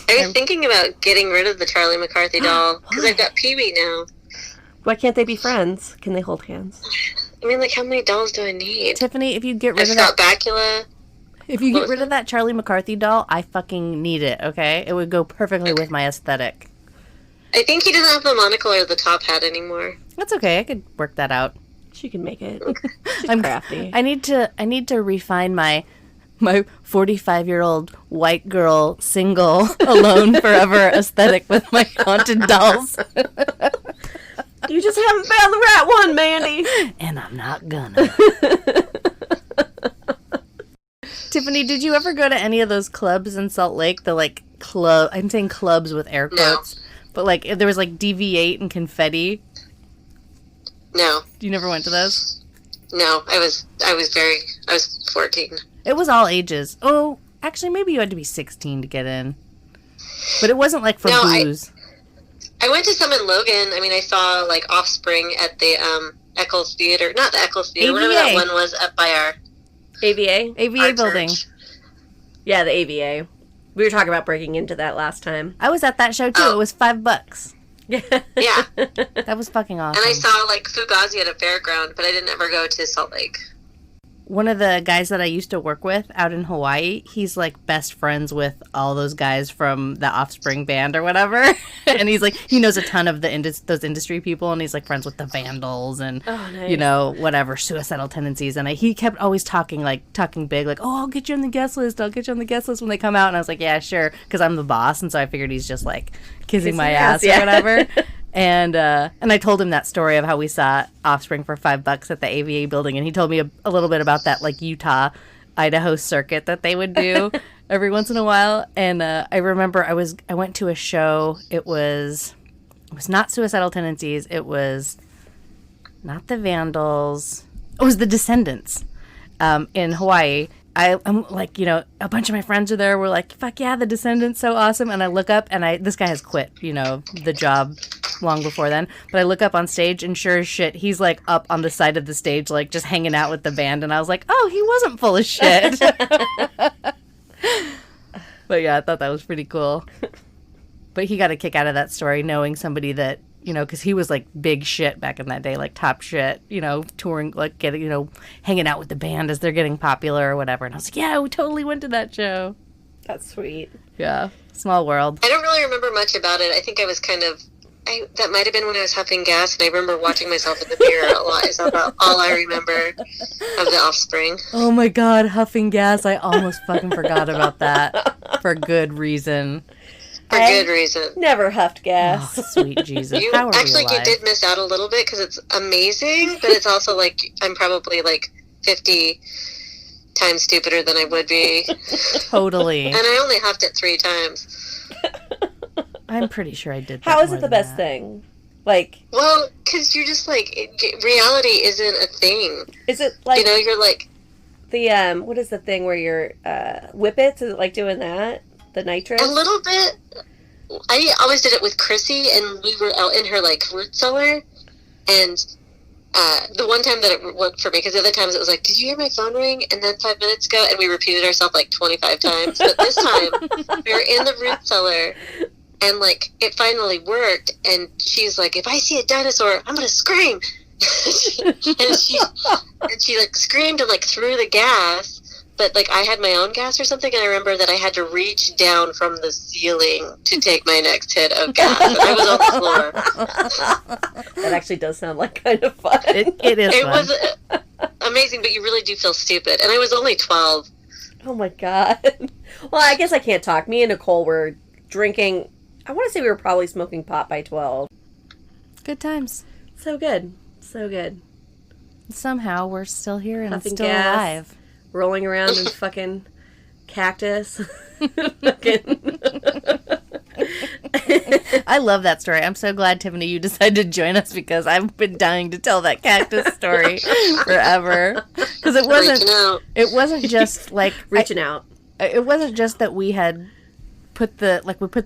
Speaker 3: I was thinking about getting rid of the Charlie McCarthy doll because I've got Pee-wee now.
Speaker 2: Why can't they be friends? Can they hold hands?
Speaker 3: I mean, like, how many dolls do I need?
Speaker 1: Tiffany, if you get rid
Speaker 3: I've
Speaker 1: of
Speaker 3: got
Speaker 1: that,
Speaker 3: Bakula.
Speaker 1: if you get rid of that Charlie McCarthy doll, I fucking need it. Okay, it would go perfectly with my aesthetic.
Speaker 3: I think he doesn't have the monocle or the top hat anymore.
Speaker 1: That's okay. I could work that out.
Speaker 2: She can make it. She's
Speaker 1: I'm
Speaker 2: crafty.
Speaker 1: I need to refine my 45-year-old white girl single alone forever aesthetic with my haunted dolls.
Speaker 2: You just haven't found the right one, Mandy.
Speaker 1: And I'm not gonna. Tiffany, did you ever go to any of those clubs in Salt Lake? The like club, I'm saying clubs with air quotes. No. But like there was like DV8 and confetti.
Speaker 3: No.
Speaker 1: You never went to those?
Speaker 3: No, I was 14.
Speaker 1: It was all ages. Oh, actually maybe you had to be 16 to get in. But it wasn't like for booze.
Speaker 3: I went to some in Logan. I mean, I saw like Offspring at the Eccles Theater. Not the Eccles Theater.
Speaker 1: AVA.
Speaker 3: Whatever that one was up by our
Speaker 2: AVA
Speaker 1: building.
Speaker 3: Church.
Speaker 2: Yeah, the AVA. We were talking about breaking into that last time.
Speaker 1: I was at that show too. It was $5.
Speaker 3: Yeah.
Speaker 1: That was fucking awesome.
Speaker 3: And I saw like Fugazi at a fairground, but I didn't ever go to Salt Lake.
Speaker 1: One of the guys that I used to work with out in Hawaii, he's like best friends with all those guys from the Offspring band or whatever. And he's like, he knows a ton of those industry people, and he's like friends with the Vandals and, whatever, suicidal tendencies. And he kept always talking big, like, oh, I'll get you on the guest list. I'll get you on the guest list when they come out. And I was like, yeah, sure. Because I'm the boss. And so I figured he's just like kissing my ass or whatever. And I told him that story of how we saw Offspring for $5 at the AVA building, and he told me a little bit about that like Utah, Idaho circuit that they would do every once in a while. And I remember I went to a show. It was not Suicidal Tendencies. It was not the Vandals. It was the Descendants in Hawaii. I'm like, a bunch of my friends are there. We're like, fuck yeah, the Descendants, so awesome. And I look up, and this guy has quit, the job long before then. But I look up on stage, and sure as shit, he's like up on the side of the stage, like just hanging out with the band. And I was like, oh, he wasn't full of shit. But yeah, I thought that was pretty cool. But he got a kick out of that story, knowing somebody that, because he was like big shit back in that day, like top shit, touring, like getting, hanging out with the band as they're getting popular or whatever. And I was like, yeah, we totally went to that show.
Speaker 2: That's sweet.
Speaker 1: Yeah. Small world.
Speaker 3: I don't really remember much about it. I think I was that might have been when I was huffing gas, and I remember watching myself in the mirror a lot. Is about all I remember of the Offspring.
Speaker 1: Oh my god, huffing gas. I almost fucking forgot about that. For good reason.
Speaker 3: For good reason.
Speaker 2: Never huffed gas.
Speaker 1: Oh, sweet Jesus.
Speaker 3: You did miss out a little bit because it's amazing, but it's also like I'm probably like 50 times stupider than I would be.
Speaker 1: Totally.
Speaker 3: And I only huffed it 3 times.
Speaker 1: I'm pretty sure I did that.
Speaker 2: How is it the best thing? Like,
Speaker 3: well, because you're just like, reality isn't a thing.
Speaker 2: Is it like,
Speaker 3: you're like
Speaker 2: the what is the thing where you're whippets? Is it like doing that? The nitrous?
Speaker 3: A little bit. I always did it with Chrissy, and we were out in her like root cellar, and the one time that it worked for me, because the other times it was like, did you hear my phone ring? And then 5 minutes ago, and we repeated ourselves like 25 times. But this time, we were in the root cellar, and like it finally worked. And she's like, if I see a dinosaur, I'm gonna scream. and she like screamed and like threw the gas. But like I had my own gas or something, and I remember that I had to reach down from the ceiling to take my next hit of gas. And I was on the floor.
Speaker 2: That actually does sound like kind of fun.
Speaker 1: It is.
Speaker 3: It
Speaker 1: fun.
Speaker 3: was amazing, but you really do feel stupid. And I was only 12.
Speaker 2: Oh my god. Well, I guess I can't talk. Me and Nicole were drinking. I want to say we were probably smoking pot by 12.
Speaker 1: Good times.
Speaker 2: So good. So good.
Speaker 1: somehow we're still here and
Speaker 2: Puffing
Speaker 1: still
Speaker 2: gas.
Speaker 1: alive.
Speaker 2: Rolling around in fucking cactus. Fucking...
Speaker 1: I love that story. I'm so glad, Tiphphany, you decided to join us because I've been dying to tell that cactus story forever. Because it wasn't just like
Speaker 2: reaching out.
Speaker 1: It wasn't just that we had we put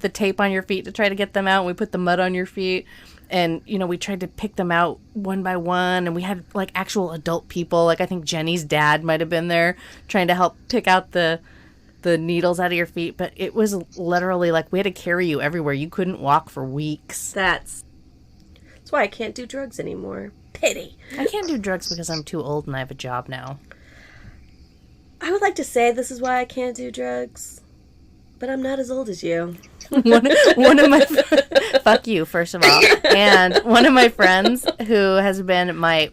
Speaker 1: the tape on your feet to try to get them out, and we put the mud on your feet, and we tried to pick them out one by one, and we had like actual adult people, like I think Jenny's dad might have been there trying to help pick out the needles out of your feet, but it was literally like we had to carry you everywhere. You couldn't walk for weeks.
Speaker 2: That's why I can't do drugs anymore. Pity.
Speaker 1: I can't do drugs because I'm too old and I have a job now.
Speaker 2: I would like to say this is why I can't do drugs, but I'm not as old as you.
Speaker 1: one of my fuck you, first of all, and one of my friends who has been my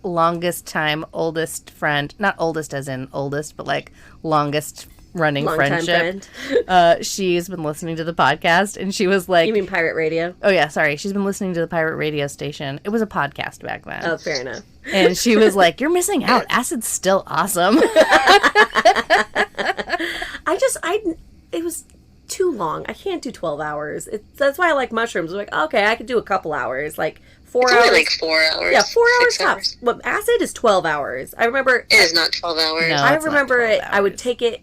Speaker 1: longest time oldest friend, not oldest as in oldest, but like longest running friendship. She's been listening to the podcast, and she was like,
Speaker 2: "You mean pirate radio?"
Speaker 1: Oh yeah, sorry. She's been listening to the pirate radio station. It was a podcast back then.
Speaker 2: Oh, fair enough.
Speaker 1: And she was like, "You're missing out. Acid's still awesome."
Speaker 2: It was too long. I can't do 12 hours. That's why I like mushrooms. I'm like, okay, I could do a couple hours, like 4 hours.
Speaker 3: Only like 4 hours.
Speaker 2: Yeah, 4 hours
Speaker 3: 6 hours.
Speaker 2: tops. Well, acid is 12 hours. I remember.
Speaker 3: It is not 12 hours.
Speaker 1: No.
Speaker 2: I
Speaker 1: it's not
Speaker 2: remember
Speaker 1: 12
Speaker 2: it. I would
Speaker 1: hours.
Speaker 2: take it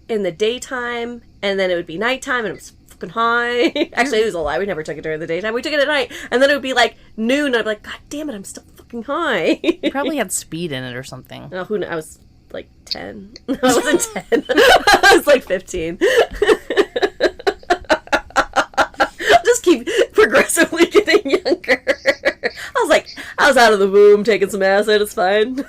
Speaker 2: in the daytime, and then it would be nighttime, and it was fucking high. Actually, it was a lie. We never took it during the daytime. We took it at night, and then it would be like noon, and I'd be like, God damn it, I'm still fucking high.
Speaker 1: You probably had speed in it or something.
Speaker 2: Oh, who knows? I was like 10. No, I wasn't 10. I was like 15. Just keep progressively getting younger. I was out of the womb taking some acid. It's fine.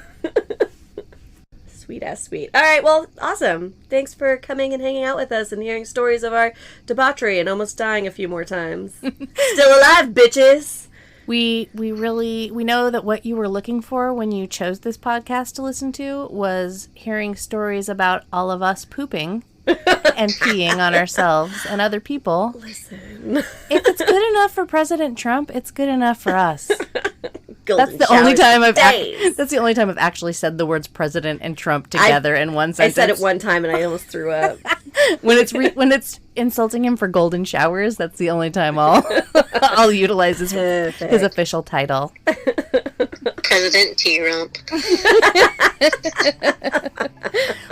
Speaker 2: Sweet ass sweet. All right, well, awesome. Thanks for coming and hanging out with us and hearing stories of our debauchery and almost dying a few more times. Still alive, bitches.
Speaker 1: We know that what you were looking for when you chose this podcast to listen to was hearing stories about all of us pooping and peeing on ourselves and other people.
Speaker 2: Listen.
Speaker 1: If it's good enough for President Trump, it's good enough for us.
Speaker 2: Golden
Speaker 1: That's the only time
Speaker 2: days.
Speaker 1: that's the only time I've actually said the words president and Trump together in one
Speaker 2: I
Speaker 1: sentence.
Speaker 2: said it one time and I almost threw up.
Speaker 1: When it's insulting him for golden showers, that's the only time I'll utilize his official title.
Speaker 3: President T-Rump.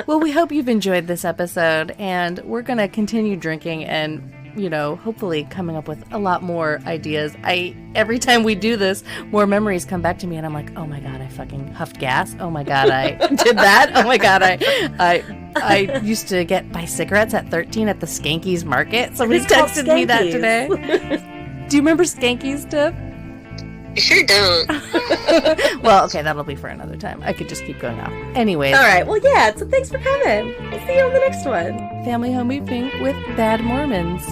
Speaker 1: Well, we hope you've enjoyed this episode, and we're going to continue drinking and, hopefully coming up with a lot more ideas. Every time we do this, more memories come back to me, and I'm like, oh my God, I fucking huffed gas. Oh my God, I did that. Oh my God, I used to buy cigarettes at 13 at the Skanky's Market. Somebody texted me that today. Do you remember Skanky's, Tiff?
Speaker 3: I sure don't.
Speaker 1: Well, okay, that'll be for another time. I could just keep going off. Anyways.
Speaker 2: All right, well, yeah, so thanks for coming. We'll see you on the next one.
Speaker 1: Family Home Evening with Bad Mormons.